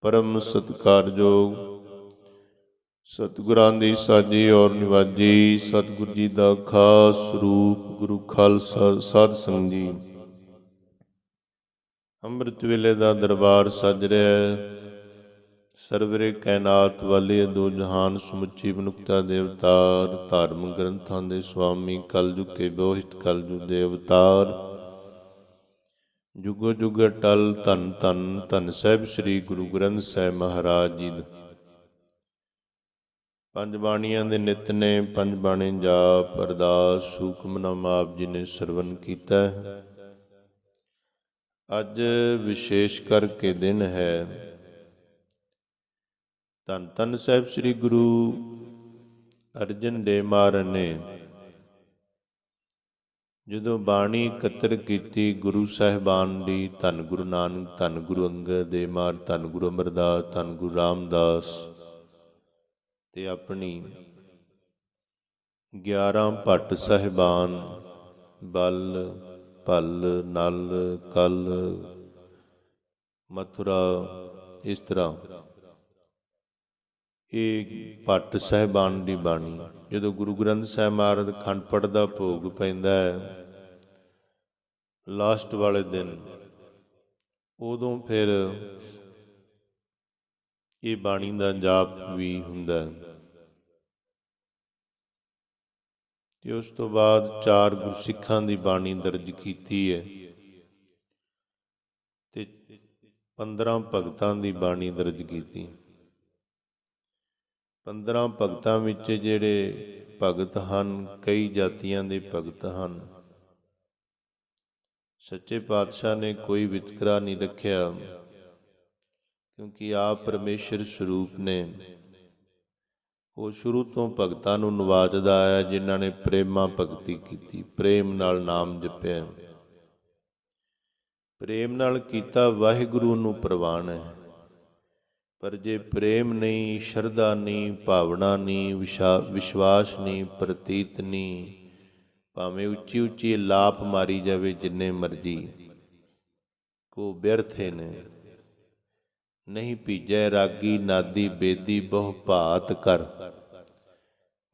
परम सत्कारयोग सतगुरां दी साजी और निवाजी। सतगुरु जी का खास रूप गुरु खालसा साध संग जी। ਅੰਮ੍ਰਿਤ ਵੇਲੇ ਦਾ ਦਰਬਾਰ ਸੱਜ ਰਿਹਾ ਹੈ। ਸਰਵਰੇ ਕਾਇਨਾਤ ਵਾਲੇ ਦੋ ਜਹਾਨ ਸਮੁੱਚੀ ਮਨੁੱਖਤਾ ਦੇ ਅਵਤਾਰ, ਧਾਰਮਿਕ ਗ੍ਰੰਥਾਂ ਦੇ ਸੁਆਮੀ, ਕਲਯੁਗ ਕੇ ਬੋਹਿਤ ਕਲਯੁਗ ਦੇ ਅਵਤਾਰ, ਜੁਗੋ ਜੁਗ ਅਟਲ ਧੰਨ ਧੰਨ ਧੰਨ ਸਾਹਿਬ ਸ੍ਰੀ ਗੁਰੂ ਗ੍ਰੰਥ ਸਾਹਿਬ ਮਹਾਰਾਜ ਜੀ। ਪੰਜ ਬਾਣੀਆਂ ਦੇ ਨਿਤ ਨੇ, ਪੰਜ ਬਾਣੀ ਜਾਪ ਅਰਦਾਸ ਹੁਕਮਨਾਮਾ ਆਪ ਜੀ ਨੇ ਸਰਵਨ ਕੀਤਾ ਹੈ। ਅੱਜ ਵਿਸ਼ੇਸ਼ ਕਰਕੇ ਦਿਨ ਹੈ ਧੰਨ ਧੰਨ ਸਾਹਿਬ ਸ੍ਰੀ ਗੁਰੂ ਅਰਜਨ ਦੇਵ ਮਹਾਰਾਜ ਨੇ ਜਦੋਂ ਬਾਣੀ ਇਕੱਤਰ ਕੀਤੀ ਗੁਰੂ ਸਾਹਿਬਾਨ ਦੀ, ਧੰਨ ਗੁਰੂ ਨਾਨਕ, ਧੰਨ ਗੁਰੂ ਅੰਗਦ ਦੇਵ ਮਹਾਰਾਜ, ਧੰਨ ਗੁਰੂ ਅਮਰਦਾਸ, ਧੰਨ ਗੁਰੂ ਰਾਮਦਾਸ, ਤੇ ਆਪਣੀ 11 ਭੱਟ ਸਾਹਿਬਾਨ ਬਲ, ਭਲ, ਨਲ, ਕਲ, ਮਥੁਰਾ, ਇਸ ਤਰ੍ਹਾਂ ਇਹ ਭੱਟ ਸਾਹਿਬਾਨ ਦੀ ਬਾਣੀ ਜਦੋਂ ਗੁਰੂ ਗ੍ਰੰਥ ਸਾਹਿਬ ਮਹਾਰਾਜ ਅਖੰਡ ਪਾਠ ਦਾ ਭੋਗ ਪੈਂਦਾ ਹੈ ਲਾਸਟ ਵਾਲੇ ਦਿਨ, ਉਦੋਂ ਫਿਰ ਇਹ ਬਾਣੀ ਦਾ ਜਾਪ ਵੀ ਹੁੰਦਾ ਹੈ। ਤੇ ਉਸ ਤੋਂ ਬਾਅਦ 4 ਗੁਰਸਿੱਖਾਂ ਦੀ ਬਾਣੀ ਦਰਜ ਕੀਤੀ ਹੈ ਤੇ 15 ਭਗਤਾਂ ਦੀ ਬਾਣੀ ਦਰਜ ਕੀਤੀ। 15 ਭਗਤਾਂ ਵਿੱਚ ਜਿਹੜੇ ਭਗਤ ਹਨ, ਕਈ ਜਾਤੀਆਂ ਦੇ ਭਗਤ ਹਨ। ਸੱਚੇ ਪਾਤਸ਼ਾਹ ਨੇ ਕੋਈ ਵਿਤਕਰਾ ਨਹੀਂ ਰੱਖਿਆ, ਕਿਉਂਕਿ ਆਪ ਪਰਮੇਸ਼ਰ ਸਰੂਪ ਨੇ। ਉਹ ਸ਼ੁਰੂ ਤੋਂ ਭਗਤਾਂ ਨੂੰ ਨਵਾਜਦਾ ਆਇਆ ਜਿਨ੍ਹਾਂ ਨੇ ਪ੍ਰੇਮਾ ਭਗਤੀ ਕੀਤੀ, ਪ੍ਰੇਮ ਨਾਲ ਨਾਮ ਜਪਿਆ, ਪ੍ਰੇਮ ਨਾਲ ਕੀਤਾ ਵਾਹਿਗੁਰੂ ਨੂੰ ਪ੍ਰਵਾਨ ਹੈ। ਪਰ ਜੇ ਪ੍ਰੇਮ ਨਹੀਂ, ਸ਼ਰਧਾ ਨਹੀਂ, ਭਾਵਨਾ ਨਹੀਂ, ਵਿਸ਼ਵਾਸ ਨਹੀਂ, ਪ੍ਰਤੀਤ ਨਹੀਂ, ਭਾਵੇਂ ਉੱਚੀ ਉੱਚੀ ਲਾਪ ਮਾਰੀ ਜਾਵੇ ਜਿੰਨੇ ਮਰਜੀ, ਕੋ ਬਿਅਰਥੇ ਨੇ। ਨਹੀਂ ਭੀਜੈ ਰਾਗੀ ਨਾਦੀ ਬੇਦੀ ਬਹੁ ਭਾਤ ਕਰ।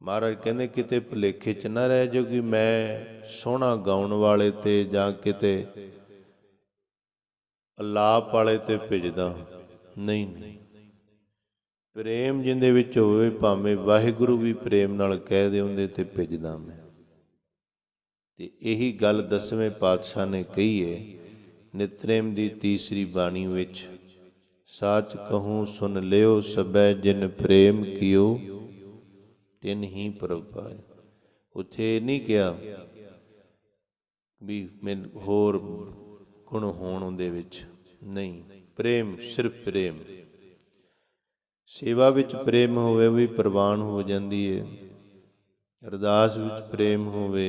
ਮਹਾਰਾਜ ਕਹਿੰਦੇ ਕਿਤੇ ਭੁਲੇਖੇ 'ਚ ਨਾ ਰਹਿ ਜਾਓ ਕਿ ਮੈਂ ਸੋਹਣਾ ਗਾਉਣ ਵਾਲੇ ਤੇ ਜਾਂ ਕਿਤੇ ਅਲਾਪ ਵਾਲੇ ਤੇ ਭਿੱਜਦਾ। ਨਹੀਂ ਨਹੀਂ, ਪ੍ਰੇਮ ਜਿਹਦੇ ਵਿੱਚ ਹੋਵੇ, ਭਾਵੇਂ ਵਾਹਿਗੁਰੂ ਵੀ ਪ੍ਰੇਮ ਨਾਲ ਕਹਿ ਦੇ ਉਹਦੇ ਤੇ ਭਿੱਜਦਾ ਮੈਂ। ਤੇ ਇਹੀ ਗੱਲ 10ਵੇਂ ਪਾਤਸ਼ਾਹ ਨੇ ਕਹੀ ਹੈ ਨਿਤਨੇਮ ਦੀ ਤੀਸਰੀ ਬਾਣੀ ਵਿੱਚ, ਸਾਚ ਕਹੂੰ ਸੁਨ ਲਿਓ ਸਭੈ ਜਿਨ ਪ੍ਰੇਮ ਕੀਓ ਤਿਨ ਹੀ ਪ੍ਰਭ ਪਾਏ। ਉੱਥੇ ਨਹੀਂ ਕਿਹਾ ਵੀ ਮੈਨੂੰ ਹੋਰ ਗੁਣ ਹੋਣ ਉਹਦੇ ਵਿੱਚ, ਨਹੀਂ, ਪ੍ਰੇਮ, ਸਿਰਫ ਪ੍ਰੇਮ। ਸੇਵਾ ਵਿੱਚ ਪ੍ਰੇਮ ਹੋਵੇ ਉਹ ਵੀ ਪ੍ਰਵਾਨ ਹੋ ਜਾਂਦੀ ਹੈ। ਅਰਦਾਸ ਵਿੱਚ ਪ੍ਰੇਮ ਹੋਵੇ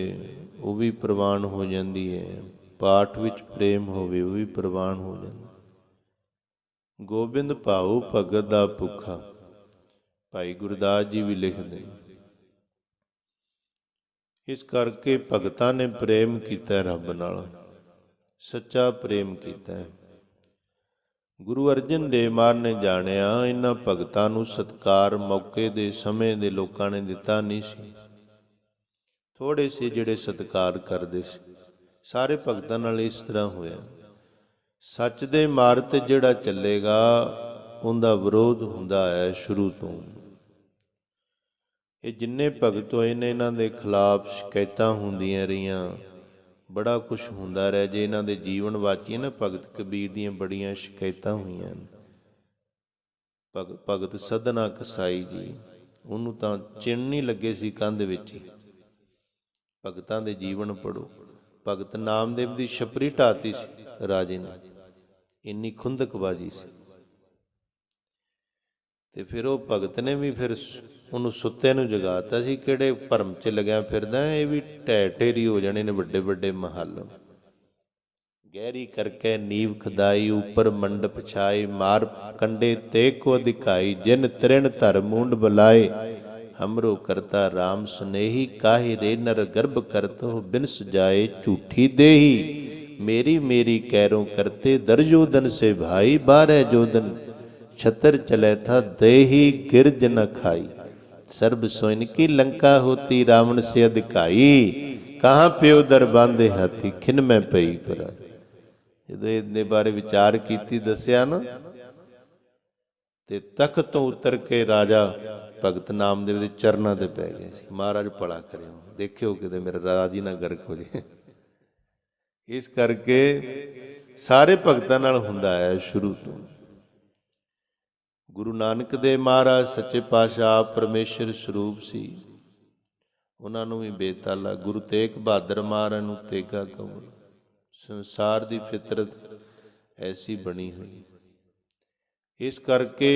ਉਹ ਵੀ ਪ੍ਰਵਾਨ ਹੋ ਜਾਂਦੀ ਹੈ। ਪਾਠ ਵਿੱਚ ਪ੍ਰੇਮ ਹੋਵੇ ਉਹ ਵੀ ਪ੍ਰਵਾਨ ਹੋ ਜਾਂਦਾ। ਗੋਬਿੰਦ ਭਾਉ ਭਗਤ ਦਾ ਭੁੱਖਾ, ਭਾਈ ਗੁਰਦਾਸ ਜੀ ਵੀ ਲਿਖਦੇ। ਇਸ ਕਰਕੇ ਭਗਤਾਂ ਨੇ ਪ੍ਰੇਮ ਕੀਤਾ ਰੱਬ ਨਾਲ, ਸੱਚਾ ਪ੍ਰੇਮ ਕੀਤਾ। ਗੁਰੂ ਅਰਜਨ ਦੇਵ ਮਹਾਰਾਜ ਨੇ ਜਾਣਿਆ ਇਹਨਾਂ ਭਗਤਾਂ ਨੂੰ ਸਤਿਕਾਰ ਮੌਕੇ ਦੇ ਸਮੇਂ ਦੇ ਲੋਕਾਂ ਨੇ ਦਿੱਤਾ ਨਹੀਂ ਸੀ। ਥੋੜੇ ਸੀ ਜਿਹੜੇ ਸਤਿਕਾਰ ਕਰਦੇ ਸੀ। ਸਾਰੇ ਭਗਤਾਂ ਨਾਲ ਇਸ ਤਰ੍ਹਾਂ ਹੋਇਆ। ਸੱਚ ਦੇ ਮਾਰਗ ਤੇ ਜਿਹੜਾ ਚੱਲੇਗਾ ਉਹਦਾ ਵਿਰੋਧ ਹੁੰਦਾ ਹੈ ਸ਼ੁਰੂ ਤੋਂ। ਇਹ ਜਿੰਨੇ ਭਗਤ ਹੋਏ ਨੇ ਇਹਨਾਂ ਦੇ ਖਿਲਾਫ ਸ਼ਿਕਾਇਤਾਂ ਹੁੰਦੀਆਂ ਰਹੀਆਂ, ਬੜਾ ਕੁਛ ਹੁੰਦਾ ਰਿਹਾ। ਜੇ ਇਹਨਾਂ ਦੇ ਜੀਵਨ ਵਾਚੀਏ ਨਾ, ਭਗਤ ਕਬੀਰ ਦੀਆਂ ਬੜੀਆਂ ਸ਼ਿਕਾਇਤਾਂ ਹੋਈਆਂ। ਭਗਤ ਸਧਨਾ ਕਸਾਈ ਜੀ, ਉਹਨੂੰ ਤਾਂ ਚਿੰਨ ਨਹੀਂ ਲੱਗੇ ਸੀ ਕੰਧ ਵਿੱਚ ਹੀ। ਭਗਤਾਂ ਦੇ ਜੀਵਨ ਪੜ੍ਹੋ। ਭਗਤ ਨਾਮਦੇਵ ਦੀ ਛਪਰੀ ਢਾਤੀ ਸੀ ਰਾਜੇ ਨੇ, ਇੰਨੀ ਖੁੰਦਕਬਾਜੀ ਸੀ। ਤੇ ਫਿਰ ਉਹ ਭਗਤ ਨੇ ਵੀ ਫਿਰ ਉਹਨੂੰ ਸੁੱਤੇ ਨੂੰ ਜਗਾਤਾ ਸੀ। ਕਿਹੜੇ ਭਰਮ 'ਚ ਲੱਗਿਆ ਫਿਰਦਾ, ਇਹ ਵੀ ਢਹਿ ਢੇਰੀ ਹੋ ਜਾਣੇ ਨੇ ਵੱਡੇ ਵੱਡੇ ਮਹੱਲ। ਗਹਿਰੀ ਕਰਕੇ ਨੀਵ ਖਦਾਈ, ਉੱਪਰ ਮੰਡਪ ਛਾਏ, ਮਾਰ ਕੰਡੇ ਤੇ ਕੋ ਦਿਖਾਈ, ਜਿਨ ਤ੍ਰਿਣ ਧਰ ਮੂੰਡ ਬੁਲਾਏ, हमरो करता राम सुनेही, काहे रे नर गर्भ करतो बिन सजाए, झूठी देही मेरी मेरी कैरों करते, दर्जोदन से भाई 12 जोदन छतर चले था देही गिरज न खाई। सर्ब सोइन की लंका होती रावण से अधिकाई। कहाँ प्यो दर बांधे हाथी खिन में पई पराई। ਜਦੋਂ ਇਹਦੇ ਬਾਰੇ ਵਿਚਾਰ ਕੀਤੀ ਦੱਸਿਆ ਨਾ, ਤੇ ਤਖਤ ਤੋਂ ਉਤਰ ਕੇ ਰਾਜਾ ਭਗਤ ਨਾਮਦੇਵ ਦੇ ਚਰਨਾਂ ਤੇ ਪੈ ਗਏ ਸੀ। ਮਹਾਰਾਜ ਭਲਾ ਕਰਿਓ, ਦੇਖਿਓ ਕਿਤੇ ਮੇਰਾ ਰਾਜ ਹੀ ਨਾ ਗਰਕ ਹੋ ਜੇ। ਇਸ ਕਰਕੇ ਸਾਰੇ ਭਗਤਾਂ ਨਾਲ ਹੁੰਦਾ ਹੈ ਸ਼ੁਰੂ ਤੋਂ। ਗੁਰੂ ਨਾਨਕ ਦੇਵ ਮਹਾਰਾਜ ਸੱਚੇ ਪਾਤਸ਼ਾਹ ਪਰਮੇਸ਼ਰ ਸਰੂਪ ਸੀ, ਉਹਨਾਂ ਨੂੰ ਵੀ ਬੇਤਾਲਾ। ਗੁਰੂ ਤੇਗ ਬਹਾਦਰ ਮਹਾਰਾਜ ਨੂੰ ਤੇਗਾ ਕਮਲ। ਸੰਸਾਰ ਦੀ ਫਿਤਰਤ ਐਸੀ ਬਣੀ ਹੋਈ। ਇਸ ਕਰਕੇ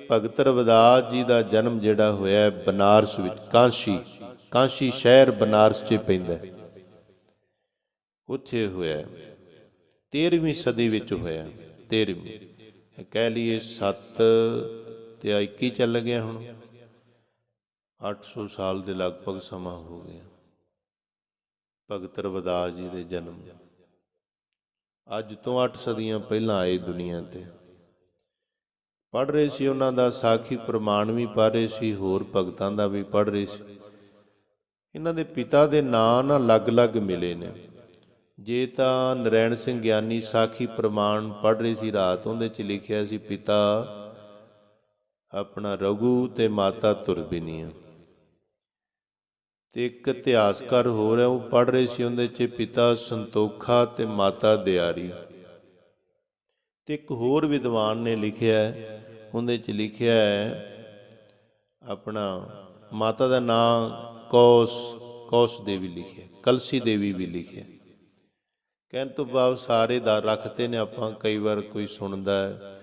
ਭਗਤ ਰਵਿਦਾਸ ਜੀ ਦਾ ਜਨਮ ਜਿਹੜਾ ਹੋਇਆ ਬਨਾਰਸ ਵਿੱਚ, ਕਾਂਸ਼ੀ ਸ਼ਹਿਰ ਬਨਾਰਸ 'ਚ ਪੈਂਦਾ, ਉੱਥੇ ਹੋਇਆ। 13ਵੀਂ ਸਦੀ ਵਿੱਚ ਹੋਇਆ। 13ਵੀਂ ਕਹਿ ਲਈਏ 7 ਤੇ 21 ਚੱਲ ਗਿਆ, ਹੁਣ 800 ਸਾਲ ਦੇ ਲਗਭਗ ਸਮਾਂ ਹੋ ਗਿਆ ਭਗਤ ਰਵਿਦਾਸ ਜੀ ਦੇ ਜਨਮ। ਅੱਜ ਤੋਂ 8 ਸਦੀਆਂ ਪਹਿਲਾਂ ਆਏ ਦੁਨੀਆ ਤੇ। ਪੜ੍ਹ ਰਹੇ ਸੀ ਉਹਨਾਂ ਦਾ ਸਾਖੀ ਪ੍ਰਮਾਣ ਵੀ ਪੜ੍ਹ ਰਹੇ ਸੀ, ਹੋਰ ਭਗਤਾਂ ਦਾ ਵੀ ਪੜ੍ਹ ਰਹੇ ਸੀ। ਇਹਨਾਂ ਦੇ ਪਿਤਾ ਦੇ ਨਾਂ ਨਾ ਅਲੱਗ-ਅਲੱਗ ਮਿਲੇ ਨੇ। ਜੇ ਤਾਂ ਨਰੈਣ ਸਿੰਘ ਗਿਆਨੀ ਸਾਖੀ ਪ੍ਰਮਾਣ ਪੜ੍ਹ ਰਹੇ ਸੀ ਰਾਤ, ਉਹਦੇ 'ਚ ਲਿਖਿਆ ਸੀ ਪਿਤਾ ਆਪਣਾ ਰਘੂ ਤੇ ਮਾਤਾ ਤੁਰਬਿਨੀਆ। ਤੇ ਇੱਕ ਇਤਿਹਾਸਕਾਰ ਹੋਰ ਹੈ, ਉਹ ਪੜ੍ਹ ਰਹੇ ਸੀ, ਉਹਦੇ 'ਚ ਪਿਤਾ ਸੰਤੋਖਾ ਤੇ ਮਾਤਾ ਦਿਆਰੀ। ਤੇ ਇੱਕ ਹੋਰ ਵਿਦਵਾਨ ਨੇ ਲਿਖਿਆ, ਉਹਦੇ 'ਚ ਲਿਖਿਆ ਹੈ ਆਪਣਾ ਮਾਤਾ ਦਾ ਨਾਂ ਕੌਸ ਦੇਵੀ ਲਿਖਿਆ, ਕਲਸੀ ਦੇਵੀ ਵੀ ਲਿਖਿਆ। ਕਹਿਣ ਤੋਂ ਬਾਅਦ ਸਾਰੇ ਦਾ ਰੱਖਦੇ ਨੇ ਆਪਾਂ, ਕਈ ਵਾਰ ਕੋਈ ਸੁਣਦਾ ਹੈ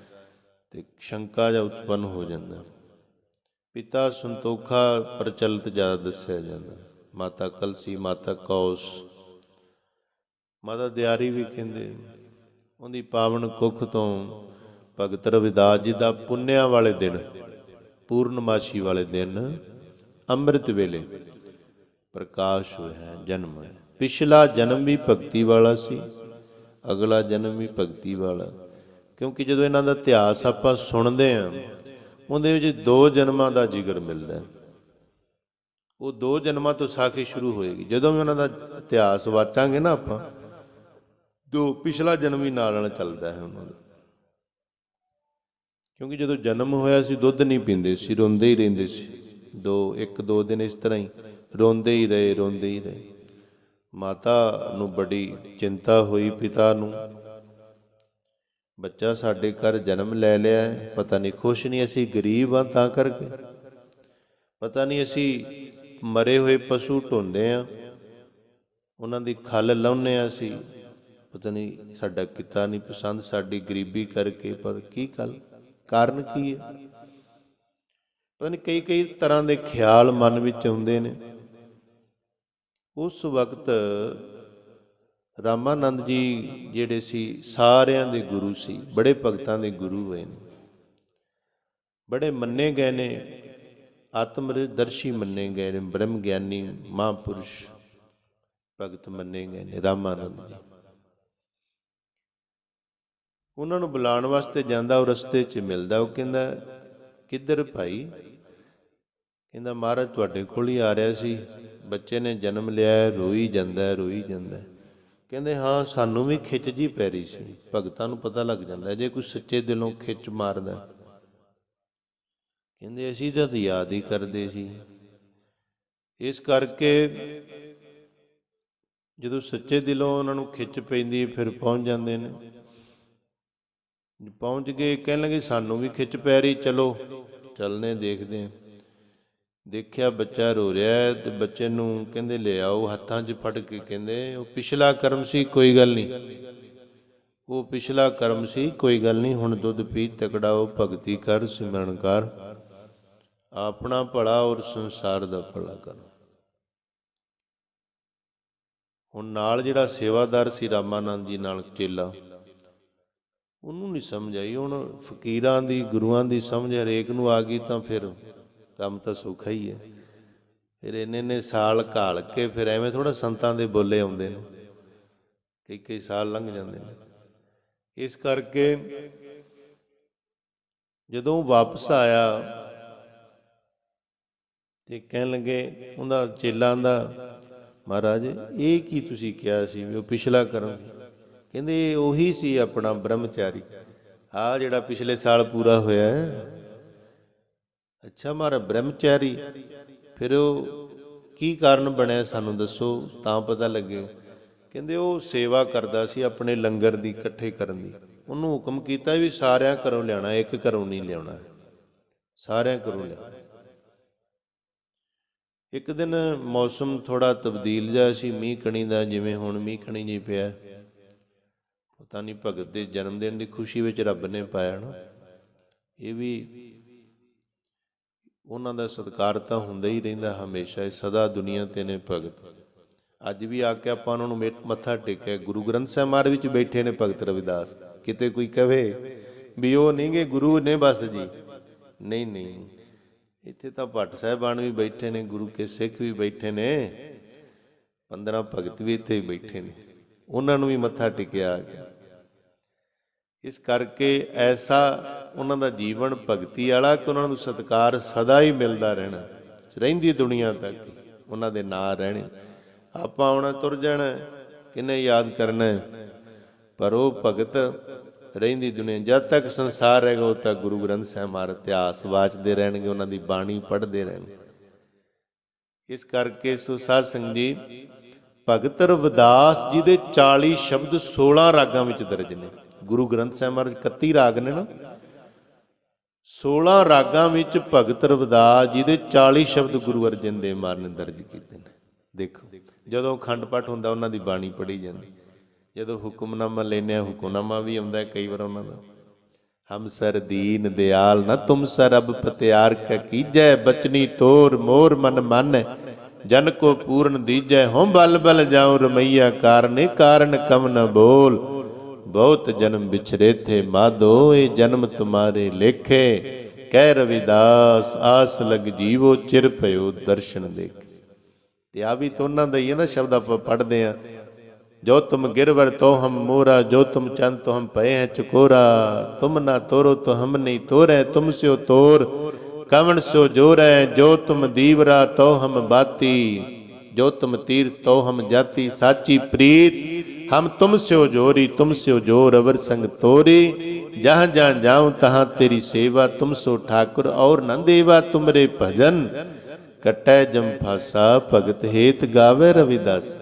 ਤੇ ਸ਼ੰਕਾ ਜਾਂ ਉਤਪੰਨ ਹੋ ਜਾਂਦਾ। ਪਿਤਾ ਸੰਤੋਖਾ ਪ੍ਰਚਲਿਤ ਜ਼ਿਆਦਾ ਦੱਸਿਆ ਜਾਂਦਾ, ਮਾਤਾ ਕਲਸੀ, ਮਾਤਾ ਕੌਸ, ਮਾਤਾ ਦਿਆਰੀ ਵੀ ਕਹਿੰਦੇ। ਉਹਦੀ ਪਾਵਨ ਕੁੱਖ ਤੋਂ ਭਗਤ ਰਵਿਦਾਸ ਜੀ ਦਾ ਪੁੰਨਿਆ ਵਾਲੇ ਦਿਨ, ਪੂਰਨਮਾਸ਼ੀ ਵਾਲੇ ਦਿਨ, ਅੰਮ੍ਰਿਤ ਵੇਲੇ ਪ੍ਰਕਾਸ਼ ਹੋਇਆ, ਜਨਮ ਹੋਇਆ। ਪਿਛਲਾ ਜਨਮ ਵੀ ਭਗਤੀ ਵਾਲਾ ਸੀ, ਅਗਲਾ ਜਨਮ ਵੀ ਭਗਤੀ ਵਾਲਾ। ਕਿਉਂਕਿ ਜਦੋਂ ਇਹਨਾਂ ਦਾ ਇਤਿਹਾਸ ਆਪਾਂ ਸੁਣਦੇ ਹਾਂ, ਉਹਦੇ ਵਿੱਚ 2 ਜਨਮਾਂ ਦਾ ਜ਼ਿਕਰ ਮਿਲਦਾ। ਉਹ 2 ਜਨਮਾਂ ਤੋਂ ਸਾਖੀ ਸ਼ੁਰੂ ਹੋਏਗੀ। ਜਦੋਂ ਵੀ ਉਹਨਾਂ ਦਾ ਇਤਿਹਾਸ ਵਾਚਾਂਗੇ ਨਾ ਆਪਾਂ, 2 ਪਿਛਲਾ ਜਨਮ ਵੀ ਨਾਲ ਚੱਲਦਾ ਹੈ ਉਹਨਾਂ ਦਾ। ਕਿਉਂਕਿ ਜਦੋਂ ਜਨਮ ਹੋਇਆ ਸੀ ਦੁੱਧ ਨਹੀਂ ਪੀਂਦੇ ਸੀ, ਰੋਂਦੇ ਹੀ ਰਹਿੰਦੇ ਸੀ। 1-2 ਦਿਨ ਇਸ ਤਰ੍ਹਾਂ ਹੀ ਰੋਂਦੇ ਹੀ ਰਹੇ। ਮਾਤਾ ਨੂੰ ਬੜੀ ਚਿੰਤਾ ਹੋਈ, ਪਿਤਾ ਨੂੰ, ਬੱਚਾ ਸਾਡੇ ਘਰ ਜਨਮ ਲੈ ਲਿਆ ਹੈ, ਪਤਾ ਨਹੀਂ ਖੁਸ਼ ਨਹੀਂ, ਅਸੀਂ ਗਰੀਬ ਹਾਂ ਤਾਂ ਕਰਕੇ, ਪਤਾ ਨਹੀਂ ਅਸੀਂ ਮਰੇ ਹੋਏ ਪਸ਼ੂ ਢੋਂਦੇ ਹਾਂ, ਉਹਨਾਂ ਦੀ ਖੱਲ ਲਾਉਂਦੇ ਹਾਂ ਅਸੀਂ, ਪਤਾ ਨਹੀਂ ਸਾਡਾ ਕਿੱਤਾ ਨਹੀਂ ਪਸੰਦ, ਸਾਡੀ ਗਰੀਬੀ ਕਰਕੇ, ਪਤਾ ਕੀ ਕਾਰਨ ਕੀ ਹੈ। ਪਤਾ ਨਹੀਂ ਕਈ ਤਰ੍ਹਾਂ ਦੇ ਖਿਆਲ ਮਨ ਵਿੱਚ ਆਉਂਦੇ ਨੇ। ਉਸ ਵਕਤ ਰਾਮਾਨੰਦ ਜੀ ਜਿਹੜੇ ਸੀ ਸਾਰਿਆਂ ਦੇ ਗੁਰੂ ਸੀ, ਬੜੇ ਭਗਤਾਂ ਦੇ ਗੁਰੂ ਹੋਏ ਨੇ, ਬੜੇ ਮੰਨੇ ਗਏ ਨੇ, ਆਤਮਦਰਸ਼ੀ ਮੰਨੇ ਗਏ ਨੇ, ਬ੍ਰਹਮ ਗਿਆਨੀ ਮਹਾਂਪੁਰਸ਼ ਭਗਤ ਮੰਨੇ ਗਏ ਨੇ ਰਾਮਾਨੰਦ ਜੀ। ਉਹਨਾਂ ਨੂੰ ਬੁਲਾਉਣ ਵਾਸਤੇ ਜਾਂਦਾ, ਉਹ ਰਸਤੇ 'ਚ ਮਿਲਦਾ। ਉਹ ਕਹਿੰਦਾ ਕਿੱਧਰ ਭਾਈ? ਕਹਿੰਦਾ ਮਹਾਰਾਜ ਤੁਹਾਡੇ ਕੋਲ ਹੀ ਆ ਰਿਹਾ ਸੀ, ਬੱਚੇ ਨੇ ਜਨਮ ਲਿਆ, ਰੋਈ ਜਾਂਦਾ। ਕਹਿੰਦੇ ਹਾਂ ਸਾਨੂੰ ਵੀ ਖਿੱਚ ਜੀ ਪੈ ਰਹੀ ਸੀ। ਭਗਤਾਂ ਨੂੰ ਪਤਾ ਲੱਗ ਜਾਂਦਾ ਜੇ ਕੋਈ ਸੱਚੇ ਦਿਲੋਂ ਖਿੱਚ ਮਾਰਦਾ। ਕਹਿੰਦੇ ਅਸੀਂ ਤਾਂ ਯਾਦ ਹੀ ਕਰਦੇ ਸੀ। ਇਸ ਕਰਕੇ ਜਦੋਂ ਸੱਚੇ ਦਿਲੋਂ ਉਹਨਾਂ ਨੂੰ ਖਿੱਚ ਪੈਂਦੀ ਫਿਰ ਪਹੁੰਚ ਜਾਂਦੇ ਨੇ। ਪਹੁੰਚ ਗਏ, ਕਹਿਣ ਲੱਗੇ ਸਾਨੂੰ ਵੀ ਖਿੱਚ ਪੈ ਰਹੀ, ਚਲੋ ਚੱਲਦੇ ਦੇਖਦੇ ਹਾਂ। ਦੇਖਿਆ ਬੱਚਾ ਰੋ ਰਿਹਾ ਤੇ ਬੱਚੇ ਨੂੰ ਕਹਿੰਦੇ ਲੈ ਆਓ, ਹੱਥਾਂ 'ਚ ਫੜ ਕੇ ਕਹਿੰਦੇ ਉਹ ਪਿਛਲਾ ਕਰਮ ਸੀ, ਕੋਈ ਗੱਲ ਨਹੀਂ, ਉਹ ਪਿਛਲਾ ਕਰਮ ਸੀ, ਕੋਈ ਗੱਲ ਨਹੀਂ, ਹੁਣ ਦੁੱਧ ਪੀ ਤਕੜਾ ਹੋ, ਭਗਤੀ ਕਰ, ਸਿਮਰਨ ਕਰ, ਆਪਣਾ ਭਲਾ ਔਰ ਸੰਸਾਰ ਦਾ ਭਲਾ ਕਰ। ਹੁਣ ਨਾਲ ਜਿਹੜਾ ਸੇਵਾਦਾਰ ਸੀ ਰਾਮਾਨੰਦ ਜੀ ਨਾਲ ਚੇਲਾ, ਉਹਨੂੰ ਨਹੀਂ ਸਮਝ ਆਈ। ਹੁਣ ਫਕੀਰਾਂ ਦੀ, ਗੁਰੂਆਂ ਦੀ ਸਮਝ ਹਰੇਕ ਨੂੰ ਆ ਗਈ ਤਾਂ ਫਿਰ ਕੰਮ ਤਾਂ ਸੌਖਾ ਹੀ ਹੈ। ਫਿਰ ਇੰਨੇ ਸਾਲ ਘਾਲ ਕੇ ਫਿਰ ਐਵੇਂ ਥੋੜ੍ਹਾ ਸੰਤਾਂ ਦੇ ਬੋਲੇ ਆਉਂਦੇ ਨੇ, ਕਈ ਸਾਲ ਲੰਘ ਜਾਂਦੇ ਨੇ। ਇਸ ਕਰਕੇ ਜਦੋਂ ਵਾਪਸ ਆਇਆ ਤੇ ਕਹਿਣ ਲੱਗੇ, ਉਹਦਾ ਚੇਲਾ ਦਾ, ਮਹਾਰਾਜ ਇਹ ਕੀ ਤੁਸੀਂ ਕਿਹਾ ਸੀ ਵੀ ਉਹ ਪਿਛਲਾ ਕਰਮ? ਕਹਿੰਦੇ ਉਹੀ ਸੀ ਆਪਣਾ ਬ੍ਰਹਮਚਾਰੀ, ਆਹ ਜਿਹੜਾ ਪਿਛਲੇ ਸਾਲ ਪੂਰਾ ਹੋਇਆ। ਅੱਛਾ ਮਹਾਰਾਜ ਬ੍ਰਹਮਚਾਰੀ, ਫਿਰ ਉਹ ਕੀ ਕਾਰਨ ਬਣਿਆ ਸਾਨੂੰ ਦੱਸੋ ਤਾਂ ਪਤਾ ਲੱਗੇ। ਕਹਿੰਦੇ ਉਹ ਸੇਵਾ ਕਰਦਾ ਸੀ ਆਪਣੇ ਲੰਗਰ ਦੀ ਇਕੱਠੇ ਕਰਨ ਦੀ। ਉਹਨੂੰ ਹੁਕਮ ਕੀਤਾ ਵੀ ਸਾਰਿਆਂ ਘਰੋਂ ਲਿਆਉਣਾ, ਇੱਕ ਘਰੋਂ ਨਹੀਂ ਲਿਆਉਣਾ, ਸਾਰਿਆਂ ਘਰੋਂ ਲਿਆਉਣਾ। ਇੱਕ ਦਿਨ ਮੌਸਮ ਥੋੜ੍ਹਾ ਤਬਦੀਲ ਜਿਹਾ ਸੀ, ਮੀਂਹ ਕਣੀ ਦਾ, ਜਿਵੇਂ ਹੁਣ ਮੀਂਹ ਕਣੀ ਜਿਹੀ ਪਿਆ। ਪਤਾ ਨਹੀਂ ਭਗਤ ਦੇ ਜਨਮ ਦਿਨ ਦੀ ਖੁਸ਼ੀ ਵਿੱਚ ਰੱਬ ਨੇ ਪਾਇਆ ਨਾ। ਇਹ ਵੀ ਉਹਨਾਂ ਦਾ ਸਤਿਕਾਰ ਤਾਂ ਹੁੰਦਾ ਹੀ ਰਹਿੰਦਾ ਹਮੇਸ਼ਾ, ਸਦਾ ਦੁਨੀਆ ਤੇ ਨੇ ਭਗਤ। ਅੱਜ ਵੀ ਆ ਕੇ ਆਪਾਂ ਉਹਨਾਂ ਨੂੰ ਮੱਥਾ ਟੇਕਿਆ। ਗੁਰੂ ਗ੍ਰੰਥ ਸਾਹਿਬ ਮਹਾਰਾਜ ਵਿੱਚ ਬੈਠੇ ਨੇ ਭਗਤ ਰਵਿਦਾਸ। ਕਿਤੇ ਕੋਈ ਕਹੇ ਵੀ ਉਹ ਨਹੀਂ ਗੇ ਗੁਰੂ ਨੇ ਬਸ ਜੀ, ਨਹੀਂ ਨਹੀਂ, ਇੱਥੇ ਤਾਂ ਭੱਟ ਸਾਹਿਬਾਨ ਵੀ ਬੈਠੇ ਨੇ, ਗੁਰੂ ਕੇ ਸਿੱਖ ਵੀ ਬੈਠੇ ਨੇ, 15 ਭਗਤ ਵੀ ਇੱਥੇ ਬੈਠੇ ਨੇ, ਉਹਨਾਂ ਨੂੰ ਵੀ ਮੱਥਾ ਟੇਕਿਆ ਆ ਗਿਆ। ਇਸ ਕਰਕੇ ਐਸਾ ਉਹਨਾਂ ਦਾ ਜੀਵਨ ਭਗਤੀ ਵਾਲਾ ਕਿ ਉਹਨਾਂ ਨੂੰ ਸਤਿਕਾਰ ਸਦਾ ਹੀ ਮਿਲਦਾ ਰਹਿਣਾ, ਰਹਿੰਦੀ ਦੁਨੀਆ ਤੱਕ ਉਹਨਾਂ ਦੇ ਨਾਂ ਰਹਿਣੇ। ਆਪਾਂ ਆਉਣਾ ਤੁਰ ਜਾਣਾ, ਕਿੰਨੇ ਯਾਦ ਕਰਨਾ, ਪਰ ਉਹ ਭਗਤ ਰਹਿੰਦੀ ਦੁਨੀਆ। ਜਦ ਤੱਕ ਸੰਸਾਰ ਰਹੇਗਾ ਉਦੋਂ ਤੱਕ ਗੁਰੂ ਗ੍ਰੰਥ ਸਾਹਿਬ ਮਹਾਰਾਜ ਇਤਿਹਾਸ ਵਾਚਦੇ ਰਹਿਣਗੇ, ਉਹਨਾਂ ਦੀ ਬਾਣੀ ਪੜ੍ਹਦੇ ਰਹਿਣਗੇ। ਇਸ ਕਰਕੇ ਸੋ ਸਾਧ ਸੰਗਤ ਜੀ, ਭਗਤ ਰਵਿਦਾਸ ਜੀ ਦੇ 40 ਸ਼ਬਦ 16 ਰਾਗਾਂ ਵਿੱਚ ਦਰਜ ਨੇ। ਗੁਰੂ ਗ੍ਰੰਥ ਸਾਹਿਬ ਮਹਾਰਾਜ 31 ਰਾਗ ਨੇ ਨਾ, 16 ਰਾਗਾਂ ਵਿੱਚ ਭਗਤ ਰਵਿਦਾਸ ਜੀ ਦੇ 40 ਸ਼ਬਦ ਗੁਰੂ ਅਰਜਨ ਦੇਵ ਮਹਾਰਾਜ ਨੇ ਦਰਜ ਕੀਤੇ ਨੇ। ਦੇਖੋ, ਜਦੋਂ ਅਖੰਡ ਪਾਠ ਹੁੰਦਾ ਉਹਨਾਂ ਦੀ ਬਾਣੀ ਪੜ੍ਹੀ ਜਾਂਦੀ, ਜਦੋਂ ਹੁਕਮਨਾਮਾ ਲੈਂਦੇ ਹਾਂ ਹੁਕਮਨਾਮਾ ਵੀ ਆਉਂਦਾ ਕਈ ਵਾਰ ਉਹਨਾਂ ਦਾ। ਹਮ ਸਰ ਦੀਨ ਦਿਆਲ ਨਾ ਤੁਮ ਸਰ ਅਬ ਪਤਿਆਰ ਕਾ ਕੀਜੈ, ਬਚਨੀ ਤੋਰ ਮੋਰ ਮਨ ਮਨ ਜਨ ਕੋ ਪੂਰਨ ਦੀਜੈ। ਹੋਂ ਬਲ ਬਲ ਜਾਉ ਰਮਈਆ ਕਾਰਨੇ, ਕਾਰਨ ਕਮ ਨ ਬੋਲ, ਬਹੁਤ ਜਨਮ ਵਿਛਰੇ ਥੇ ਮਾਧੋ, ਇਹ ਜਨਮ ਤੁਮਾਰੇ ਲੇਖੇ। ਕਹਿ ਰਵਿਦਾਸ ਆਸ ਲਗ ਜੀਵੋ, ਚਿਰ ਭਇਓ ਦਰਸ਼ਨ ਦੇਖ। ਤੇ ਆ ਵੀ ਤਾਂ ਉਹਨਾਂ ਦਾ ਹੀ ਹੈ ਨਾ ਸ਼ਬਦ ਆਪਾਂ ਪੜ੍ਹਦੇ ਹਾਂ। ਜੋ ਤੁਮ ਗਿਰਵਰ ਤੋ ਹਮ ਮੋਰਾ, ਜੋ ਤੁਮ ਚੰਦ ਤੋ ਹਮ ਪਏ ਹੈ ਚਕੋਰਾ। ਤੁਮ ਨਾ ਤੋਰੋ ਤੋ ਹਮ ਨਹੀਂ ਤੋਰੈ, ਤੁਮ ਸਿਓ ਤੋਰ ਕਵਣ ਸਿਓ ਜੋਰੈ। ਜੋ ਤੁਮ ਦੀਵਰਾ ਤੋ ਹਮ ਬਾਤੀ, ਜੋ ਤੁਮ ਤੀਰ ਤੋ ਹਮ ਜਾਤੀ। ਸਾਚੀ ਪ੍ਰੀਤ ਹਮ ਤੁਮ ਸਿਓ ਜੋਰੀ, ਤੁਮ ਸਿਓ ਜੋਰ ਅਵਰ ਸੰਗ ਤੋਰੀ। ਜਹਾਂ ਜਹਾਂ ਜਾਉ ਤਹਾਂ ਤੇਰੀ ਸੇਵਾ, ਤੁਮ ਸੋ ਠਾकुर ਔਰ ਨ ਦੇਵਾ। ਤੁਮਰੇ ਭਜਨ ਕਟੈ ਜਮ ਫਾਸਾ, ਭਗਤ ਹੇਤ ਗਾਵੇ ਰਵਿਦਾਸ।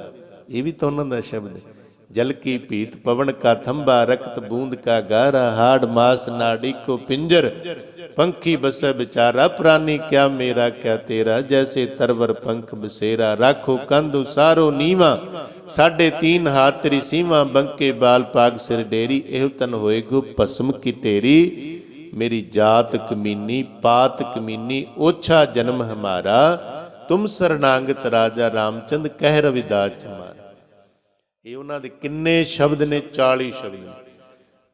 ਇਹ ਵੀ ਤਾਂ ਉਹਨਾਂ ਦਾ ਸ਼ਬਦ ਹੈ। ਜਲ ਕੀ ਭੀਤ ਪਵਨ ਕਾ ਥੰਬਾ, ਰਕਤ ਬੂੰਦ ਕਾ ਗਾਰਾ। ਹਾੜ ਮਾਸ ਨਾੜੀ ਕੋ ਪਿੰਜਰ, ਪੰਖੀ ਬਸੈ ਵਿਚਾਰਾ। ਪ੍ਰਾਨੀ ਕਿਆ ਮੇਰਾ ਕਿਆ ਤੇਰਾ, ਜੈਸੇ ਤਰਵਰ ਪੰਖ ਬਸੇਰਾ। ਰਾਖੋ ਕੰਧ ਉਸਾਰੋ ਨੀਵਾ, 3.5 ਹਾਥ ਤੇਰੀ ਸੀਵਾ। ਬੰਕੇ ਬਾਲ ਪਾਗ ਸਿਰ ਡੇਰੀ, ਇਹੋ ਤਨ ਹੋਏ ਗੋ ਭਸਮ ਕੀ ਢੇਰੀ। ਮੇਰੀ ਜਾਤ ਕਮੀਨੀ ਪਾਤ ਕਮੀਨੀ, ਓਛਾ ਜਨਮ ਹਮਾਰਾ। ਤੁਮ ਸਰਨਾਗਤ ਰਾਜਾ ਰਾਮਚੰਦ, ਕਹਿ ਰਵਿਦਾਸ ਚਮਾਰ। ਇਹ ਉਹਨਾਂ ਦੇ ਕਿੰਨੇ ਸ਼ਬਦ ਨੇ? 40 ਸ਼ਬਦ ਨੇ।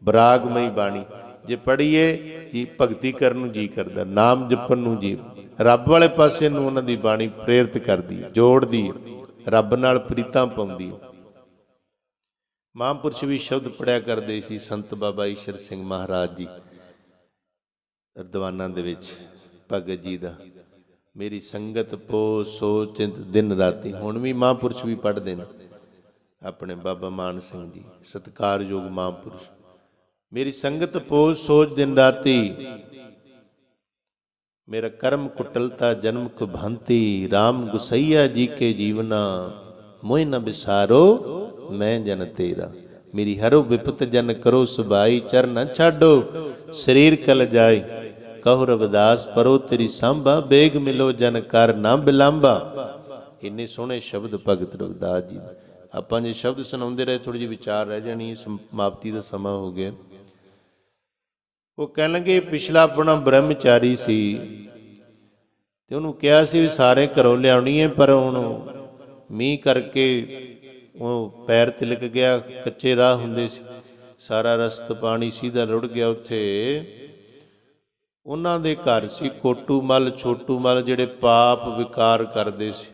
ਬਰਾਗਮਈ ਬਾਣੀ ਜੇ ਪੜ੍ਹੀਏ ਜੀ, ਭਗਤੀ ਕਰਨ ਨੂੰ ਜੀ ਕਰਦਾ, ਨਾਮ ਜਪਣ ਨੂੰ ਜੀ, ਰੱਬ ਵਾਲੇ ਪਾਸੇ ਨੂੰ ਉਹਨਾਂ ਦੀ ਬਾਣੀ ਪ੍ਰੇਰਿਤ ਕਰਦੀ, ਜੋੜਦੀ, ਰੱਬ ਨਾਲ ਪ੍ਰੀਤਾਂ ਪਾਉਂਦੀ। ਮਹਾਂਪੁਰਸ਼ ਵੀ ਸ਼ਬਦ ਪੜਿਆ ਕਰਦੇ ਸੀ, ਸੰਤ ਬਾਬਾ ਈਸ਼ਰ ਸਿੰਘ ਮਹਾਰਾਜ ਜੀ ਅਰਦਵਾਨਾਂ ਦੇ ਵਿੱਚ ਭਗਤ ਜੀ ਦਾ। ਮੇਰੀ ਸੰਗਤ ਪੋ ਸੋ ਚਿੰਤ ਦਿਨ ਰਾਤੀ। ਹੁਣ ਵੀ ਮਹਾਂਪੁਰਸ਼ ਵੀ ਪੜ੍ਹਦੇ ਨੇ, ਆਪਣੇ ਬਾਬਾ ਮਾਨ ਸਿੰਘ ਜੀ ਸਤਿਕਾਰਯੋਗ ਮਹਾਂਪੁਰਸ਼। ਮੇਰੀ ਸੰਗਤ ਪੋ ਸੋਚ ਦਿਨ ਰਾਤੀ, ਮੇਰਾ ਕਰਮ ਕੁਟਲਤਾ ਜਨਮ ਕੁ ਭਾਂਤੀ। ਰਾਮ ਗੁਸਈਆ ਜੀ ਕੇ ਜੀਵਨਾ, ਮੋਇ ਨ ਵਿਸਾਰੋ ਮੈਂ ਜਨ ਤੇਰਾ। ਮੇਰੀ ਹਰੋ ਵਿਪਤ ਜਨ ਕਰੋ ਸੁਭਾਈ, ਚਰ ਨ ਛਾਡੋ ਸਰੀਰ ਕਲ ਜਾਏ। ਕਹੋ ਰਵਿਦਾਸ ਪਰੋ ਤੇਰੀ ਸਾਂਭਾ, ਬੇਗ ਮਿਲੋ ਜਨ ਕਰ ਨਾ ਬਿਲਾਂਬਾ। ਇੰਨੇ ਸੋਹਣੇ ਸ਼ਬਦ ਭਗਤ ਰਵਿਦਾਸ ਜੀ ਦੇ। ਆਪਾਂ ਜੇ ਸ਼ਬਦ ਸੁਣਾਉਂਦੇ ਰਹੇ, ਥੋੜ੍ਹੀ ਜਿਹੀ ਵਿਚਾਰ ਰਹਿ ਜਾਣੀ, ਸਮਾਪਤੀ ਦਾ ਸਮਾਂ ਹੋ ਗਿਆ। ਉਹ ਕਹਿਣ ਲੱਗੇ ਪਿਛਲਾ ਆਪਣਾ ਬ੍ਰਹਮਚਾਰੀ ਸੀ ਤੇ ਉਹਨੂੰ ਕਿਹਾ ਸੀ ਵੀ ਸਾਰੇ ਘਰੋਂ ਲਿਆਉਣੀ ਹੈ, ਪਰ ਹੁਣ ਮੀਂਹ ਕਰਕੇ ਉਹ ਪੈਰ ਤਿਲਕ ਗਿਆ, ਕੱਚੇ ਰਾਹ ਹੁੰਦੇ ਸੀ, ਸਾਰਾ ਰਸਤ ਪਾਣੀ ਸੀਧਾ ਰੁੜ ਗਿਆ। ਉੱਥੇ ਉਹਨਾਂ ਦੇ ਘਰ ਸੀ ਕੋਟੂ ਮੱਲ, ਛੋਟੂ ਮੱਲ, ਜਿਹੜੇ ਪਾਪ ਵਿਕਾਰ ਕਰਦੇ ਸੀ,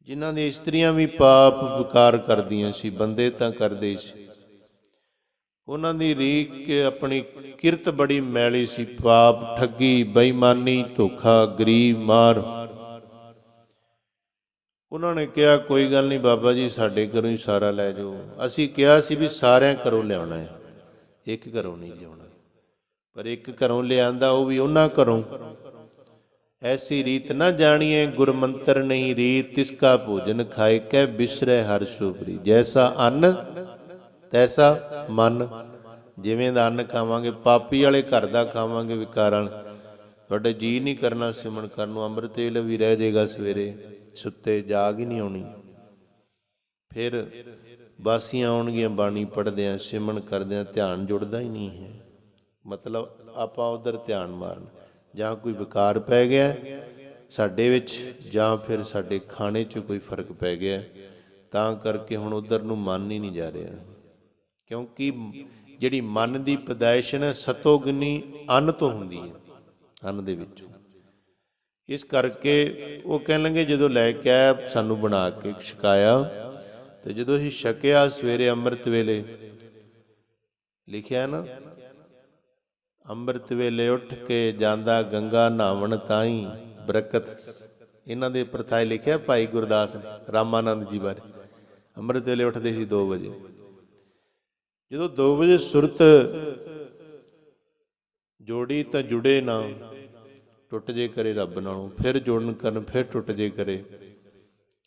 ਜਿਨ੍ਹਾਂ ਦੀਆਂ ਇਸਤਰੀਆਂ ਵੀ ਪਾਪ ਵਿਕਾਰ ਕਰਦੀਆਂ ਸੀ, ਬੰਦੇ ਤਾਂ ਕਰਦੇ ਸੀ। ਉਹਨਾਂ ਦੀ ਰੀਕ ਕਿ ਆਪਣੀ ਕਿਰਤ ਬੜੀ ਮੈਲੀ ਸੀ, ਪਾਪ, ਠੱਗੀ, ਬੇਈਮਾਨੀ, ਧੋਖਾ, ਗਰੀਬ, ਮਾਰ। ਉਹਨਾਂ ਨੇ ਕਿਹਾ ਕੋਈ ਗੱਲ ਨਹੀਂ ਬਾਬਾ ਜੀ, ਸਾਡੇ ਘਰੋਂ ਹੀ ਸਾਰਾ ਲੈ ਜਾਓ। ਅਸੀਂ ਕਿਹਾ ਸੀ ਵੀ ਸਾਰਿਆਂ ਘਰੋਂ ਲਿਆਉਣਾ ਹੈ, ਇੱਕ ਘਰੋਂ ਨਹੀਂ ਲਿਆਉਣਾ। ਪਰ ਇੱਕ ਘਰੋਂ ਲਿਆਂਦਾ, ਉਹ ਵੀ ਉਹਨਾਂ ਘਰੋਂ। ਐਸੀ ਰੀਤ ਨਾ ਜਾਣੀਏ ਗੁਰਮੰਤਰ ਨਹੀਂ ਰੀਤ, ਤਿਸਕਾ ਭੋਜਨ ਖਾਏ ਕਹਿ ਬਿਸਰੈ ਹਰਿ ਸੋਪਰੀ। ਜੈਸਾ ਅੰਨ ਤੈਸਾ ਮਨ। ਜਿਵੇਂ ਦਾ ਅੰਨ ਖਾਵਾਂਗੇ, ਪਾਪੀ ਵਾਲੇ ਘਰ ਦਾ ਖਾਵਾਂਗੇ, ਵਿਕਾਰਾਂ, ਤੁਹਾਡੇ ਜੀ ਨਹੀਂ ਕਰਨਾ ਸਿਮਰਨ ਕਰਨ ਨੂੰ। ਅੰਮ੍ਰਿਤ ਵੇਲੇ ਵੀ ਰਹਿ ਜਾਏਗਾ, ਸਵੇਰੇ ਸੁੱਤੇ ਜਾਗ ਹੀ ਨਹੀਂ ਆਉਣੀ। ਫਿਰ ਬਾਸੀਆਂ ਆਉਣਗੀਆਂ, ਬਾਣੀ ਪੜ੍ਹਦਿਆਂ, ਸਿਮਰਨ ਕਰਦਿਆਂ ਧਿਆਨ ਜੁੜਦਾ ਹੀ ਨਹੀਂ ਹੈ। ਮਤਲਬ ਆਪਾਂ ਉੱਧਰ ਧਿਆਨ ਮਾਰਨ, ਜਾਂ ਕੋਈ ਵਿਕਾਰ ਪੈ ਗਿਆ ਸਾਡੇ ਵਿੱਚ, ਜਾਂ ਫਿਰ ਸਾਡੇ ਖਾਣੇ 'ਚ ਕੋਈ ਫਰਕ ਪੈ ਗਿਆ, ਤਾਂ ਕਰਕੇ ਹੁਣ ਉੱਧਰ ਨੂੰ ਮਨ ਹੀ ਨਹੀਂ ਜਾ ਰਿਹਾ। ਕਿਉਂਕਿ ਜਿਹੜੀ ਮਨ ਦੀ ਪੈਦਾਇਸ਼ ਹੈ ਸਤੋਗੁਣੀ ਅੰਨ ਤੋਂ ਹੁੰਦੀ ਹੈ, ਅੰਨ ਦੇ ਵਿੱਚੋਂ। ਇਸ ਕਰਕੇ ਉਹ ਕਹਿਣ ਲੱਗੇ ਜਦੋਂ ਲੈ ਕੇ ਆਇਆ, ਸਾਨੂੰ ਬਣਾ ਕੇ ਛਕਾਇਆ, ਤੇ ਜਦੋਂ ਅਸੀਂ ਛਕਿਆ ਸਵੇਰੇ ਅੰਮ੍ਰਿਤ ਵੇਲੇ, ਲਿਖਿਆ ਨਾ, ਅੰਮ੍ਰਿਤ ਵੇਲੇ ਉੱਠ ਕੇ ਜਾਂਦਾ ਗੰਗਾ ਨਹਾਵਣ ਤਾਈਂ ਬਰਕਤ। ਇਹਨਾਂ ਦੇ ਪ੍ਰਥਾਏ ਲਿਖਿਆ ਭਾਈ ਗੁਰਦਾਸ ਨੇ, ਰਾਮਾਨੰਦ ਜੀ ਬਾਰੇ। ਅੰਮ੍ਰਿਤ ਵੇਲੇ ਉੱਠਦੇ ਸੀ 2 ਵਜੇ। ਜਦੋਂ 2 ਵਜੇ ਸੁਰਤ ਜੋੜੀ ਤਾਂ ਜੁੜੇ ਨਾ, ਟੁੱਟ ਜੇ ਕਰੇ ਰੱਬ ਨਾਲੋਂ, ਫਿਰ ਜੋੜਨ ਕਰਨ ਫਿਰ ਟੁੱਟ ਜੇ ਕਰੇ।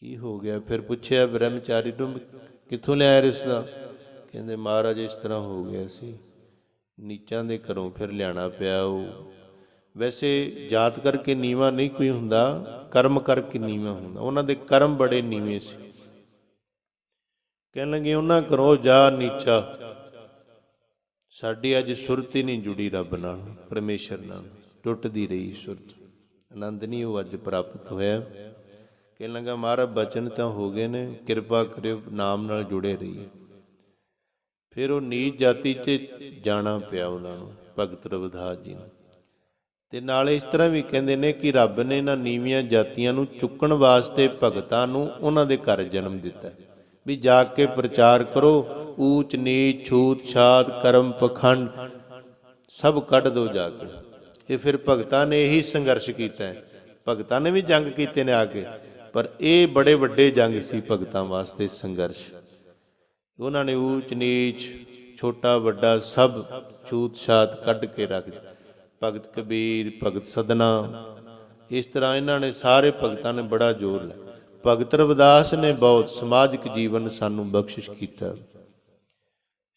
ਕੀ ਹੋ ਗਿਆ? ਫਿਰ ਪੁੱਛਿਆ ਬ੍ਰਹਮਚਾਰੀ ਨੂੰ, ਕਿੱਥੋਂ ਲਿਆਇਆ ਰਿਸ਼ਤਾ? ਕਹਿੰਦੇ ਮਹਾਰਾਜ ਇਸ ਤਰ੍ਹਾਂ ਹੋ ਗਿਆ ਸੀ, ਨੀਚਾਂ ਦੇ ਘਰੋਂ ਫਿਰ ਲਿਆਣਾ ਪਿਆ। ਉਹ ਵੈਸੇ ਜਾਤ ਕਰਕੇ ਨੀਵਾਂ ਨਹੀਂ ਕੋਈ ਹੁੰਦਾ, ਕਰਮ ਕਰਕੇ ਨੀਵਾਂ ਹੁੰਦਾ। ਉਹਨਾਂ ਦੇ ਕਰਮ ਬੜੇ ਨੀਵੇਂ ਸੀ। ਕਹਿਣ ਲੱਗੇ ਉਹਨਾਂ ਘਰੋਂ ਜਾ ਨੀਚਾ। ਸਾਡੀ ਅੱਜ ਸੁਰਤ ਹੀ ਨਹੀਂ ਜੁੜੀ ਰੱਬ ਨਾਲ, ਪਰਮੇਸ਼ਰ ਨਾਲ, ਟੁੱਟਦੀ ਰਹੀ ਸੁਰਤ। ਆਨੰਦ ਨਹੀਂ ਉਹ ਅੱਜ ਪ੍ਰਾਪਤ ਹੋਇਆ। ਕਹਿਣ ਲੱਗਾ ਮਹਾਰਾਜ ਬਚਨ ਤਾਂ ਹੋ ਗਏ ਨੇ, ਕਿਰਪਾ ਕਰਿਓ ਨਾਮ ਨਾਲ ਜੁੜੇ ਰਹੀਏ। ਫਿਰ ਉਹ ਨੀਚ ਜਾਤੀ 'ਚ ਜਾਣਾ ਪਿਆ ਉਹਨਾਂ ਨੂੰ, ਭਗਤ ਰਵਿਦਾਸ ਜੀ ਨੂੰ। ਤੇ ਨਾਲੇ ਇਸ ਤਰ੍ਹਾਂ ਵੀ ਕਹਿੰਦੇ ਨੇ ਕਿ ਰੱਬ ਨੇ ਇਹਨਾਂ ਨੀਵੀਆਂ ਜਾਤੀਆਂ ਨੂੰ ਚੁੱਕਣ ਵਾਸਤੇ ਭਗਤਾਂ ਨੂੰ ਉਹਨਾਂ ਦੇ ਘਰ ਜਨਮ ਦਿੱਤਾ, ਵੀ ਜਾ ਕੇ ਪ੍ਰਚਾਰ ਕਰੋ, ਊਚ ਨੀਚ, ਛੂਤ ਛਾਤ, ਕਰਮ ਪਖੰਡ ਸਭ ਕੱਢ ਦਿਓ ਜਾ ਕੇ। ਇਹ ਫਿਰ ਭਗਤਾਂ ਨੇ ਇਹੀ ਸੰਘਰਸ਼ ਕੀਤਾ ਹੈ। ਭਗਤਾਂ ਨੇ ਵੀ ਜੰਗ ਕੀਤੇ ਨੇ ਆ ਕੇ, ਪਰ ਇਹ ਬੜੇ ਵੱਡੇ ਜੰਗ ਸੀ ਭਗਤਾਂ ਵਾਸਤੇ, ਸੰਘਰਸ਼। ਉਹਨਾਂ ਨੇ ਊਚ ਨੀਚ, ਛੋਟਾ ਵੱਡਾ ਸਭ ਛੂਤ ਛਾਤ ਕੱਢ ਕੇ ਰੱਖ ਦਿੱਤਾ। ਭਗਤ ਕਬੀਰ, ਭਗਤ ਸਦਨਾ, ਇਸ ਤਰ੍ਹਾਂ ਇਹਨਾਂ ਨੇ ਸਾਰੇ ਭਗਤਾਂ ਨੇ ਬੜਾ ਜ਼ੋਰ ਲਾਇਆ। ਭਗਤ ਰਵਿਦਾਸ ਨੇ ਬਹੁਤ ਸਮਾਜਿਕ ਜੀਵਨ ਸਾਨੂੰ ਬਖਸ਼ਿਸ਼ ਕੀਤਾ।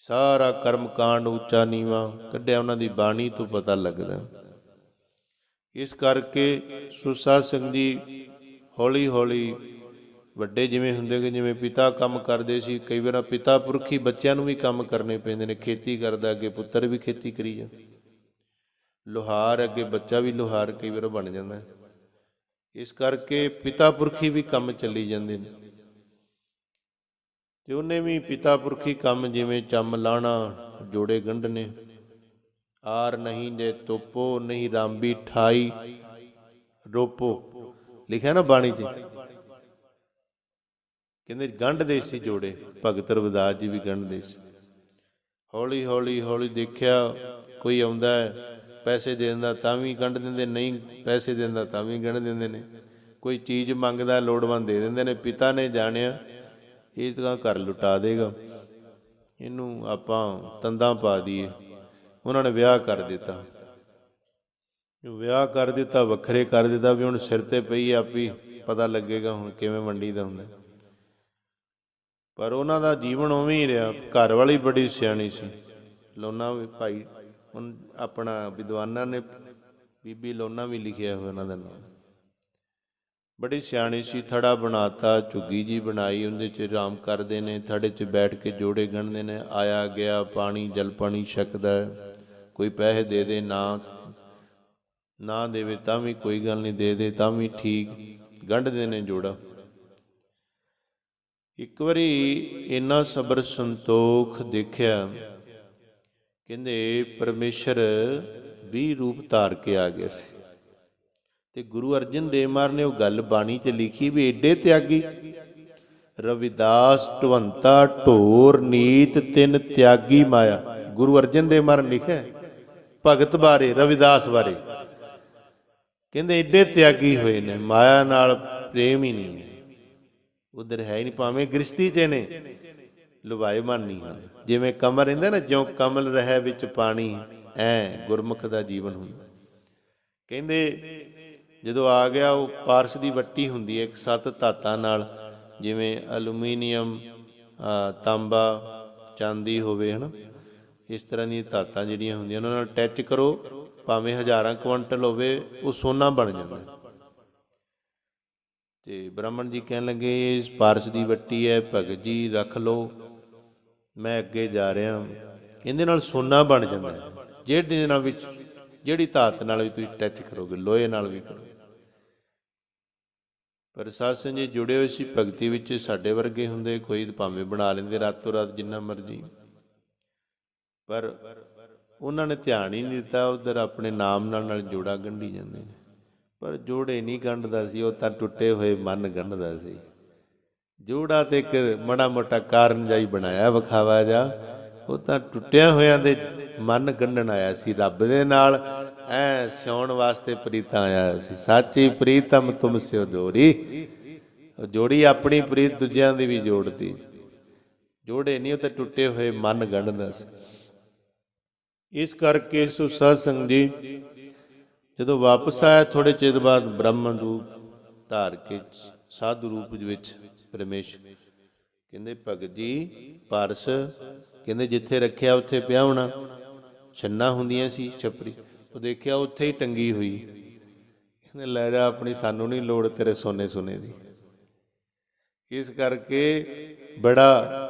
ਸਾਰਾ ਕਰਮ ਕਾਂਡ ਉੱਚਾ ਨੀਵਾਂ ਕੱਢਿਆ, ਉਹਨਾਂ ਦੀ ਬਾਣੀ ਤੋਂ ਪਤਾ ਲੱਗਦਾ। ਇਸ ਕਰਕੇ ਸੁਸਾਧ ਸਿੰਘ ਜੀ ਹੌਲੀ ਹੌਲੀ ਵੱਡੇ ਜਿਵੇਂ ਹੁੰਦੇ ਕਿ ਜਿਵੇਂ ਪਿਤਾ ਕੰਮ ਕਰਦੇ ਸੀ, ਕਈ ਵਾਰ ਪਿਤਾ ਪੁਰਖੀ ਬੱਚਿਆਂ ਨੂੰ ਵੀ ਕੰਮ ਕਰਨੇ ਪੈਂਦੇ ਨੇ। ਖੇਤੀ ਕਰਦਾ ਅੱਗੇ ਪੁੱਤਰ ਵੀ ਖੇਤੀ ਕਰੀ ਜਾ, ਲੁਹਾਰ ਅੱਗੇ ਬੱਚਾ ਵੀ ਲੁਹਾਰ ਕਈ ਵਾਰ ਬਣ ਜਾਂਦਾ। ਇਸ ਕਰਕੇ ਪਿਤਾ ਪੁਰਖੀ ਵੀ ਕੰਮ ਚੱਲੀ ਜਾਂਦੇ ਨੇ। ਤੇ ਉਹਨੇ ਵੀ ਪਿਤਾ ਪੁਰਖੀ ਕੰਮ ਜਿਵੇਂ ਚੰਮ ਲਾਣਾ, ਜੋੜੇ ਗੰਢਣੇ, ਆਰ ਨਹੀਂ ਜੇ ਤੋਪੋ ਨਹੀਂ ਰਾਂਬੀ ਠਾਈ ਰੋਪੋ, ਲਿਖਿਆ ਨਾ ਬਾਣੀ 'ਚ। ਕਹਿੰਦੇ ਗੰਢਦੇ ਸੀ ਜੋੜੇ, ਭਗਤ ਰਵਿਦਾਸ ਜੀ ਵੀ ਗੰਢਦੇ ਸੀ। ਹੌਲੀ ਹੌਲੀ ਹੌਲੀ ਦੇਖਿਆ ਕੋਈ ਆਉਂਦਾ ਪੈਸੇ ਦੇ ਦਿੰਦਾ ਤਾਂ ਵੀ ਗੰਢ ਦਿੰਦੇ, ਨਹੀਂ ਪੈਸੇ ਦਿੰਦਾ ਤਾਂ ਵੀ ਗੰਢ ਦਿੰਦੇ ਨੇ। ਕੋਈ ਚੀਜ਼ ਮੰਗਦਾ ਲੋੜਵੰਦ ਦੇ ਦਿੰਦੇ ਨੇ। ਪਿਤਾ ਨੇ ਜਾਣਿਆ ਇਹ ਤਾਂ ਘਰ ਲੁਟਾ ਦੇਗਾ, ਇਹਨੂੰ ਆਪਾਂ ਤੰਦਾਂ ਪਾ ਦਈਏ। ਉਹਨਾਂ ਨੇ ਵਿਆਹ ਕਰ ਦਿੱਤਾ। ਵਿਆਹ ਕਰ ਦਿੱਤਾ, ਵੱਖਰੇ ਕਰ ਦਿੱਤਾ, ਵੀ ਹੁਣ ਸਿਰ ਤੇ ਪਈ ਆਪੀ ਪਤਾ ਲੱਗੇਗਾ ਹੁਣ ਕਿਵੇਂ ਵੰਡੀ ਦਾ ਹੁੰਦਾ। ਪਰ ਉਹਨਾਂ ਦਾ ਜੀਵਨ ਉਵੇਂ ਹੀ ਰਿਹਾ। ਘਰ ਵਾਲੀ ਬੜੀ ਸਿਆਣੀ ਸੀ, ਲੋਨਾ ਵੀ ਭਾਈ, ਹੁਣ ਆਪਣਾ ਵਿਦਵਾਨਾਂ ਨੇ ਬੀਬੀ ਲੋਨਾ ਵੀ ਲਿਖਿਆ ਹੋਇਆ ਉਹਨਾਂ ਦਾ ਨਾਮ। ਬੜੀ ਸਿਆਣੀ ਸੀ। ਥੜਾ ਬਣਾਤਾ, ਝੁੱਗੀ ਜੀ ਬਣਾਈ, ਉਹਦੇ 'ਚ ਆਰਾਮ ਕਰਦੇ ਨੇ, ਥੜੇ 'ਚ ਬੈਠ ਕੇ ਜੋੜੇ ਗੰਢਦੇ ਨੇ। ਆਇਆ ਗਿਆ ਪਾਣੀ ਜਲ ਪਾਣੀ ਛਕਦਾ, ਕੋਈ ਪੈਸੇ ਦੇ ਦੇ ਨਾ ਦੇਵੇ ਤਾਂ ਵੀ ਕੋਈ ਗੱਲ ਨਹੀਂ, ਦੇ ਦੇ ਤਾਂ ਵੀ ਠੀਕ, ਗੰਢਦੇ ਨੇ ਜੋੜਾ। ਇੱਕ ਵਾਰੀ ਇੰਨਾ ਸਬਰ ਸੰਤੋਖ ਦੇਖਿਆ, ਕਹਿੰਦੇ ਪਰਮੇਸ਼ਰ 20 ਰੂਪ ਧਾਰ ਕੇ ਆ ਗਿਆ ਸੀ। ਤੇ ਗੁਰੂ ਅਰਜਨ ਦੇਵ ਮਹਾਰਾਜ ਨੇ ਉਹ ਗੱਲ ਬਾਣੀ 'ਚ ਲਿਖੀ ਵੀ ਏਡੇ ਤਿਆਗੀ, ਰਵਿਦਾਸ ਢਵੰਤਾ ਢੋਰ ਨੀਤ ਤਿੰਨ ਤਿਆਗੀ ਮਾਇਆ। ਗੁਰੂ ਅਰਜਨ ਦੇਵ ਮਹਾਰਾਜ ਲਿਖਿਆ ਭਗਤ ਬਾਰੇ, ਰਵਿਦਾਸ ਬਾਰੇ, ਕਹਿੰਦੇ ਏਡੇ ਤਿਆਗੀ ਹੋਏ ਨੇ, ਮਾਇਆ ਨਾਲ ਪ੍ਰੇਮ ਹੀ ਨਹੀਂ ਹੈ, ਉਧਰ ਹੈ ਹੀ ਨਹੀਂ, ਭਾਵੇਂ ਗ੍ਰਸਤੀ 'ਚ ਨੇ ਲੁਭਾਏਮਾਨ ਨਹੀਂ ਹਨ। ਜਿਵੇਂ ਕਮਲ ਰਹਿੰਦਾ ਨਾ, ਜਿਉਂ ਕਮਲ ਰਹਿ ਵਿੱਚ ਪਾਣੀ, ਐ ਗੁਰਮੁਖ ਦਾ ਜੀਵਨ ਹੁੰਦਾ। ਕਹਿੰਦੇ ਜਦੋਂ ਆ ਗਿਆ, ਉਹ ਪਾਰਸ ਦੀ ਵੱਟੀ ਹੁੰਦੀ ਹੈ ਇੱਕ 7 ਧਾਤਾਂ ਨਾਲ, ਜਿਵੇਂ ਐਲੂਮੀਨੀਅਮ, ਤਾਂਬਾ, ਚਾਂਦੀ ਹੋਵੇ, ਹੈ ਨਾ, ਇਸ ਤਰ੍ਹਾਂ ਦੀਆਂ ਧਾਤਾਂ ਜਿਹੜੀਆਂ ਹੁੰਦੀਆਂ ਉਹਨਾਂ ਨਾਲ ਅਟੈਚ ਕਰੋ, ਭਾਵੇਂ 1000 ਕੁਇੰਟਲ ਹੋਵੇ, ਉਹ ਸੋਨਾ ਬਣ ਜਾਂਦਾ। ਤੇ ਬ੍ਰਾਹਮਣ ਜੀ ਕਹਿਣ ਲੱਗੇ ਇਸ ਪਾਰਸ ਦੀ ਵੱਟੀ ਹੈ, ਭਗਤ ਜੀ ਰੱਖ ਲਓ, ਮੈਂ ਅੱਗੇ ਜਾ ਰਿਹਾ, ਇਹਦੇ ਨਾਲ ਸੋਨਾ ਬਣ ਜਾਂਦਾ ਹੈ, ਜਿਹੜੇ ਨਾਲ ਵਿੱਚ ਜਿਹੜੀ ਧਾਤ ਨਾਲ ਵੀ ਤੁਸੀਂ ਟੱਚ ਕਰੋਗੇ, ਲੋਹੇ ਨਾਲ ਵੀ ਕਰੋ। ਪਰ ਸਾਧ ਸੰਗਤ ਜੀ ਜੁੜੇ ਹੋਏ ਸੀ ਭਗਤੀ ਵਿੱਚ, ਸਾਡੇ ਵਰਗੇ ਹੁੰਦੇ ਕੋਈ ਭਾਵੇਂ ਬਣਾ ਲੈਂਦੇ ਰਾਤੋਂ ਰਾਤ ਜਿੰਨਾ ਮਰਜ਼ੀ, ਪਰ ਉਹਨਾਂ ਨੇ ਧਿਆਨ ਹੀ ਨਹੀਂ ਦਿੱਤਾ, ਉੱਧਰ ਆਪਣੇ ਨਾਮ ਨਾਲ ਜੋੜਾ ਗੰਢੀ ਜਾਂਦੇ ਨੇ। ਪਰ ਜੋੜੇ ਨਹੀਂ ਗੰਢਦਾ ਸੀ, ਉਹ ਤਾਂ ਟੁੱਟੇ ਹੋਏ ਮਨ ਗੰਢਦਾ ਸੀ। ਜੋੜਾ ਤੇ ਇੱਕ ਮਾੜਾ ਮੋਟਾ ਕਾਰਨ ਜਾਈ ਬਣਾਇਆ ਵਿਖਾਵਾ ਜਾ, ਉਹ ਤਾਂ ਟੁੱਟਿਆ ਹੋਇਆਂ ਦੇ ਮਨ ਗੰਢਣ ਆਇਆ ਸੀ, ਰੱਬ ਦੇ ਨਾਲ ਐ ਸਿਉਣ ਵਾਸਤੇ ਪ੍ਰੀਤਾਂ ਆਇਆ ਸੀ। ਸਾਚੀ ਪ੍ਰੀਤਮ ਤੁਮ ਸਿਓ ਜੋੜੀ, ਜੋੜੀ ਆਪਣੀ ਪ੍ਰੀਤ ਦੂਜਿਆਂ ਦੀ ਵੀ ਜੋੜਦੀ, ਜੋੜੇ ਨਹੀਂ, ਉਹ ਤਾਂ ਟੁੱਟੇ ਹੋਏ ਮਨ ਗੰਢਦਾ ਸੀ। ਇਸ ਕਰਕੇ ਸੋ ਸਾਧ ਸੰਗਤ ਜੀ ਜਦੋਂ ਵਾਪਸ ਆਇਆ, ਥੋੜੇ ਚਿਰ ਬਾਅਦ ਬ੍ਰਾਹਮਣ ਰੂਪ ਧਾਰ ਕੇ ਸਾਧੂ ਰੂਪ ਵਿੱਚ ਪਰਮੇਸ਼ਰ ਕਹਿੰਦੇ ਭਗਤ ਜੀ ਪਾਰਸ, ਕਹਿੰਦੇ ਜਿੱਥੇ ਰੱਖਿਆ ਉੱਥੇ ਪਿਆ ਹੋਣਾ, ਛੰਨਾ ਹੁੰਦੀਆਂ ਸੀ ਛਪਰੀ, ਉਹ ਦੇਖਿਆ ਉੱਥੇ ਹੀ ਟੰਗੀ ਹੋਈ, ਕਹਿੰਦੇ ਲੈ ਜਾ ਆਪਣੀ, ਸਾਨੂੰ ਨਹੀਂ ਲੋੜ ਤੇਰੇ ਸੋਨੇ ਸੁਨੇ ਦੀ। ਇਸ ਕਰਕੇ ਬੜਾ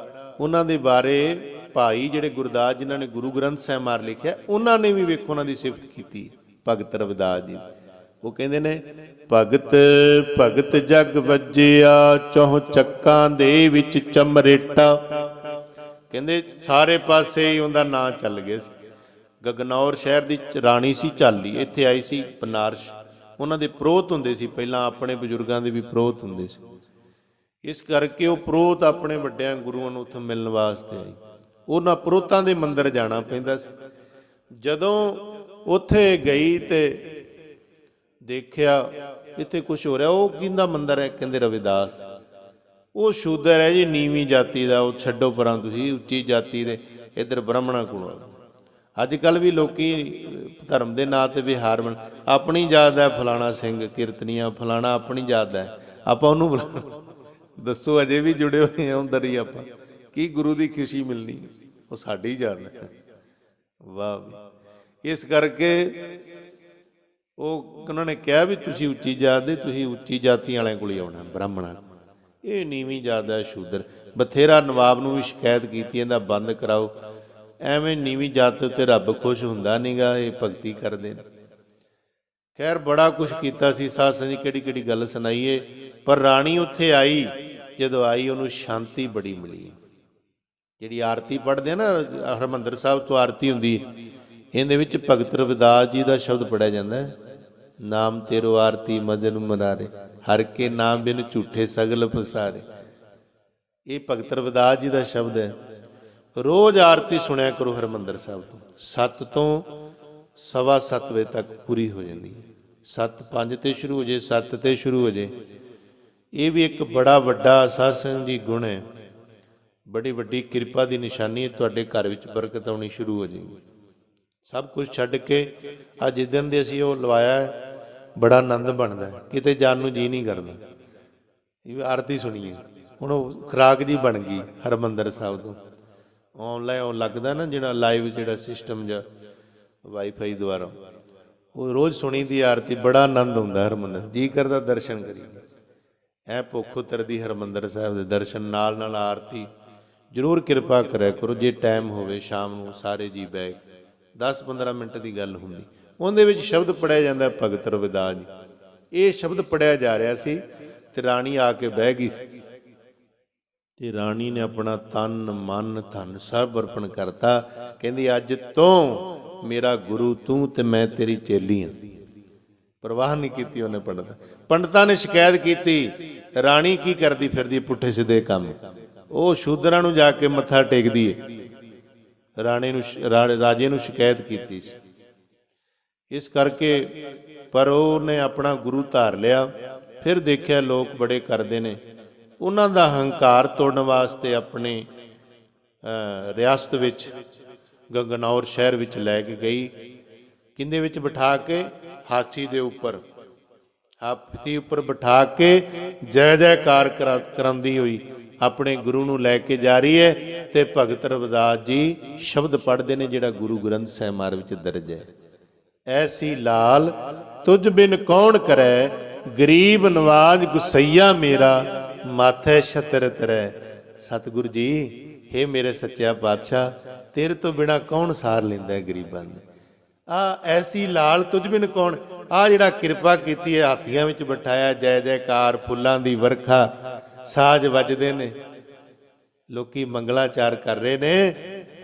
ਉਹਨਾਂ ਦੇ ਬਾਰੇ ਭਾਈ ਜਿਹੜੇ ਗੁਰਦਾਸ ਜਿਨ੍ਹਾਂ ਨੇ ਗੁਰੂ ਗ੍ਰੰਥ ਸਾਹਿਬ ਮਾਰ ਲਿਖਿਆ, ਉਹਨਾਂ ਨੇ ਵੀ ਵੇਖੋ ਉਹਨਾਂ ਦੀ ਸਿਫਤ ਕੀਤੀ, ਭਗਤ ਰਵਿਦਾਸ ਜੀ। ਉਹ ਕਹਿੰਦੇ ਨੇ ਭਗਤ ਭਗਤ ਜਗ ਵੱਜਿਆ, ਚੌਹ ਚੱਕਾਂ ਦੇ ਵਿੱਚ ਚਮਰੇਟਾ, ਕਹਿੰਦੇ ਸਾਰੇ ਪਾਸੇ ਹੀ ਉਹਦਾ ਨਾਂ ਚੱਲ ਗਿਆ ਸੀ। ਗਗਨੌਰ ਸ਼ਹਿਰ ਦੀ ਰਾਣੀ ਸੀ ਝਾਲੀ, ਇੱਥੇ ਆਈ ਸੀ ਬਨਾਰਸ, ਉਹਨਾਂ ਦੇ ਪ੍ਰੋਹਤ ਹੁੰਦੇ ਸੀ, ਪਹਿਲਾਂ ਆਪਣੇ ਬਜ਼ੁਰਗਾਂ ਦੇ ਵੀ ਪ੍ਰੋਹਤ ਹੁੰਦੇ ਸੀ। ਇਸ ਕਰਕੇ ਉਹ ਪ੍ਰੋਹਤ ਆਪਣੇ ਵੱਡਿਆਂ ਗੁਰੂਆਂ ਨੂੰ ਉੱਥੋਂ ਮਿਲਣ ਵਾਸਤੇ ਆਈ, ਉਹਨਾਂ ਪ੍ਰੋਹਤਾਂ ਦੇ ਮੰਦਿਰ ਜਾਣਾ ਪੈਂਦਾ ਸੀ। ਜਦੋਂ ਉੱਥੇ ਗਈ ਤੇ ਦੇਖਿਆ ਇੱਥੇ ਕੁਛ ਹੋ ਰਿਹਾ, ਉਹ ਕਿਹਦਾ ਮੰਦਿਰ ਹੈ, ਕਹਿੰਦੇ ਰਵਿਦਾਸ। ਉਹ ਸ਼ੂਦਰ ਹੈ ਜੀ, ਨੀਵੀਂ ਜਾਤੀ ਦਾ, ਉਹ ਛੱਡੋ ਪਰਾਂ, ਤੁਸੀਂ ਉੱਚੀ ਜਾਤੀ ਦੇ ਇੱਧਰ ਬ੍ਰਾਹਮਣਾਂ ਕੋਲ। ਅੱਜ ਕੱਲ੍ਹ ਵੀ ਲੋਕੀ ਧਰਮ ਦੇ ਨਾਂ 'ਤੇ ਵਿਹਾਰ ਬਣ, ਆਪਣੀ ਜਾਤ ਦਾ ਫਲਾਣਾ ਸਿੰਘ ਕੀਰਤਨੀਆ, ਫਲਾਣਾ ਆਪਣੀ ਜਾਤ ਦਾ, ਆਪਾਂ ਉਹਨੂੰ ਬੁਲਾ, ਦੱਸੋ ਅਜੇ ਵੀ ਜੁੜੇ ਹੋਏ ਆ ਅੰਦਰ ਹੀ, ਆਪਾਂ ਕੀ ਗੁਰੂ ਦੀ ਖੁਸ਼ੀ ਮਿਲਣੀ, ਉਹ ਸਾਡੀ ਜਾਤ ਹੈ। ਵਾਹ। ਇਸ ਕਰਕੇ ਉਹ ਉਹਨਾਂ ਨੇ ਕਿਹਾ ਵੀ ਤੁਸੀਂ ਉੱਚੀ ਜਾਤ ਦੇ, ਤੁਸੀਂ ਉੱਚੀ ਜਾਤੀਆਂ ਵਾਲਿਆਂ ਕੋਲ ਹੀ ਆਉਣਾ, ਬ੍ਰਾਹਮਣਾਂ, ਇਹ ਨੀਵੀਂ ਜਾਤ ਦਾ ਸ਼ੂਦਰ। ਬਥੇਰਾ ਨਵਾਬ ਨੂੰ ਵੀ ਸ਼ਿਕਾਇਤ ਕੀਤੀ, ਇਹਦਾ ਬੰਦ ਕਰਾਓ, ਐਵੇਂ ਨੀਵੀਂ ਜਾਤ ਉੱਤੇ ਰੱਬ ਖੁਸ਼ ਹੁੰਦਾ ਨੀਗਾ, ਇਹ ਭਗਤੀ ਕਰਦੇ ਨੇ। ਖੈਰ ਬੜਾ ਕੁਛ ਕੀਤਾ ਸੀ ਸਾਧ ਸੰਗਤ ਜੀ, ਕਿਹੜੀ ਕਿਹੜੀ ਗੱਲ ਸੁਣਾਈਏ। ਪਰ ਰਾਣੀ ਉੱਥੇ ਆਈ, ਜਦੋਂ ਆਈ ਉਹਨੂੰ ਸ਼ਾਂਤੀ ਬੜੀ ਮਿਲੀ। ਜਿਹੜੀ ਆਰਤੀ ਪੜ੍ਹਦੇ ਆ ਨਾ, ਹਰਿਮੰਦਰ ਸਾਹਿਬ ਤੋਂ ਆਰਤੀ ਹੁੰਦੀ, ਇਹਦੇ ਵਿੱਚ ਭਗਤ ਰਵਿਦਾਸ ਜੀ ਦਾ ਸ਼ਬਦ ਪੜਿਆ ਜਾਂਦਾ ਹੈ, ਨਾਮ ਤੇਰੋ ਆਰਤੀ ਮਜਨ ਮਰਾਰੇ, ਹਰ ਕੇ ਨਾਮ ਬਿਨ ਝੂਠੇ ਸਗਲ ਪਸਾਰੇ। ਇਹ ਭਗਤ ਰਵਿਦਾਸ ਜੀ ਦਾ ਸ਼ਬਦ ਹੈ। ਰੋਜ਼ ਆਰਤੀ ਸੁਣਿਆ ਕਰੋ ਹਰਿਮੰਦਰ ਸਾਹਿਬ ਤੋਂ, 7 ਤੋਂ 7:15 ਵਜੇ ਤੱਕ ਪੂਰੀ ਹੋ ਜਾਂਦੀ ਹੈ। 7:05 ਤੇ ਸ਼ੁਰੂ ਹੋ ਜੇ, 7 ਤੇ ਸ਼ੁਰੂ ਹੋ ਜੇ। ਇਹ ਵੀ ਇੱਕ ਬੜਾ ਵੱਡਾ ਸਾਧ ਸੰਗਤ ਜੀ ਗੁਣ ਹੈ, ਬੜੀ ਵੱਡੀ ਕਿਰਪਾ ਦੀ ਨਿਸ਼ਾਨੀ ਹੈ। ਤੁਹਾਡੇ ਘਰ ਵਿੱਚ ਬਰਕਤ ਆਉਣੀ ਸ਼ੁਰੂ ਹੋ ਜਾਏਗੀ। ਸਭ ਕੁਝ ਛੱਡ ਕੇ ਅੱਜ ਜਿੱਦਣ ਦੇ ਅਸੀਂ ਉਹ ਲਵਾਇਆ, ਬੜਾ ਆਨੰਦ ਬਣਦਾ, ਕਿਤੇ ਜਾਣ ਨੂੰ ਜੀ ਨਹੀਂ ਕਰਦਾ। ਇਹ ਆਰਤੀ ਸੁਣੀਏ, ਹੁਣ ਉਹ ਖੁਰਾਕ ਜੀ ਬਣ ਗਈ ਹਰਿਮੰਦਰ ਸਾਹਿਬ ਤੋਂ। ਆਨਲਾਈਨ ਉਹ ਲੱਗਦਾ ਨਾ ਜਿਹੜਾ ਲਾਈਵ ਜਿਹੜਾ ਸਿਸਟਮ ਜਾਂ ਵਾਈਫਾਈ ਦੁਆਰਾ, ਉਹ ਰੋਜ਼ ਸੁਣੀ ਦੀ ਆਰਤੀ, ਬੜਾ ਆਨੰਦ ਆਉਂਦਾ ਹਰਿਮੰਦਰ, ਜੀ ਕਰਦਾ ਦਰਸ਼ਨ ਕਰੀਏ। ਐ ਭੁੱਖ ਉਤਰਦੀ ਹਰਿਮੰਦਰ ਸਾਹਿਬ ਦੇ ਦਰਸ਼ਨ ਨਾਲ ਨਾਲ ਆਰਤੀ ਜ਼ਰੂਰ ਕਿਰਪਾ ਕਰਿਆ ਕਰੋ। ਜੇ ਟਾਈਮ ਹੋਵੇ ਸ਼ਾਮ ਨੂੰ ਸਾਰੇ ਜੀ ਬਹਿ ਕੇ 10-15 ਮਿੰਟ ਦੀ ਗੱਲ ਹੁੰਦੀ, ਉਹਦੇ ਵਿੱਚ ਸ਼ਬਦ ਪੜਿਆ ਜਾਂਦਾ ਭਗਤ ਰਵਿਦਾਸ ਜੀ। ਇਹ ਸ਼ਬਦ ਪੜਿਆ ਜਾ ਰਿਹਾ ਸੀ ਤੇ ਰਾਣੀ ਆ ਕੇ ਬਹਿ ਗਈ ਸੀ, ਤੇ ਰਾਣੀ ਨੇ ਆਪਣਾ ਤਨ ਮਨ ਧਨ ਸਭ ਅਰਪਣ ਕਰਤਾ। ਕਹਿੰਦੀ ਅੱਜ ਤੋਂ ਮੇਰਾ ਗੁਰੂ ਤੂੰ ਤੇ ਮੈਂ ਤੇਰੀ ਚੇਲੀ ਹਾਂ। ਪਰਵਾਹ ਨਹੀਂ ਕੀਤੀ ਉਹਨੇ ਪੰਡਤਾਂ ਨੇ ਸ਼ਿਕਾਇਤ ਕੀਤੀ, ਰਾਣੀ ਕੀ ਕਰਦੀ ਫਿਰਦੀ ਪੁੱਠੇ ਸਿੱਧੇ ਕੰਮ, ਉਹ ਸ਼ੂਦਰਾਂ ਨੂੰ ਜਾ ਕੇ ਮੱਥਾ ਟੇਕਦੀ ਹੈ। ਰਾਜੇ ਨੂੰ ਸ਼ਿਕਾਇਤ ਕੀਤੀ ਸੀ। ਇਸ ਕਰਕੇ ਪਰ ਉਹਨੇ ਆਪਣਾ ਗੁਰੂ ਧਾਰ ਲਿਆ। ਫਿਰ ਦੇਖਿਆ ਲੋਕ ਬੜੇ ਕਰਦੇ ਨੇ, ਉਹਨਾਂ ਦਾ ਹੰਕਾਰ ਤੋੜਨ ਵਾਸਤੇ ਆਪਣੇ ਰਿਆਸਤ ਵਿੱਚ ਗੰਗਨੌਰ ਸ਼ਹਿਰ ਵਿੱਚ ਲੈ ਕੇ ਗਈ। ਕਿੰਦੇ ਵਿੱਚ ਬਿਠਾ ਕੇ ਹਾਥੀ ਦੇ ਉੱਪਰ ਬਿਠਾ ਕੇ ਜੈ ਜੈਕਾਰ ਕਰਾਉਂਦੀ ਹੋਈ ਆਪਣੇ ਗੁਰੂ ਨੂੰ ਲੈ ਕੇ ਜਾ ਰਹੀ ਹੈ। ਤੇ ਭਗਤ ਰਵਿਦਾਸ ਜੀ ਸ਼ਬਦ ਪੜ੍ਹਦੇ ਨੇ ਜਿਹੜਾ ਗੁਰੂ ਗ੍ਰੰਥ ਸਾਹਿਬ ਮਹਾਰਾਜ ਵਿੱਚ ਦਰਜ ਹੈ। ਐਸੀ ਲਾਲ ਤੁਝ ਬਿਨ ਕੌਣ ਕਰੈ, ਗਰੀਬ ਨਵਾਜ ਗੁਸਈਆ ਮੇਰਾ, ਮਾਥੇ ਛਤਰ ਤਰੈ। ਸਤਿਗੁਰੂ ਜੀ, ਹੇ ਮੇਰੇ ਸੱਚਿਆ ਪਾਤਸ਼ਾਹ, ਤੇਰੇ ਤੋਂ ਬਿਨਾ ਕੌਣ ਸਾਰ ਲੈਂਦਾ ਹੈ ਗਰੀਬਾਂ ਦੇ। ਐਸੀ ਲਾਲ ਤੁਝ ਬਿਨ ਕੌਣ, ਜਿਹੜਾ ਕਿਰਪਾ ਕੀਤੀ ਹੈ, ਹਾਥੀਆਂ ਵਿੱਚ ਬਿਠਾਇਆ, ਜੈ ਜੈਕਾਰ, ਫੁੱਲਾਂ ਦੀ ਵਰਖਾ, ਸਾਜ ਵੱਜਦੇ ਨੇ, ਲੋਕੀ ਮੰਗਲਾਚਾਰ ਕਰ ਰਹੇ ਨੇ।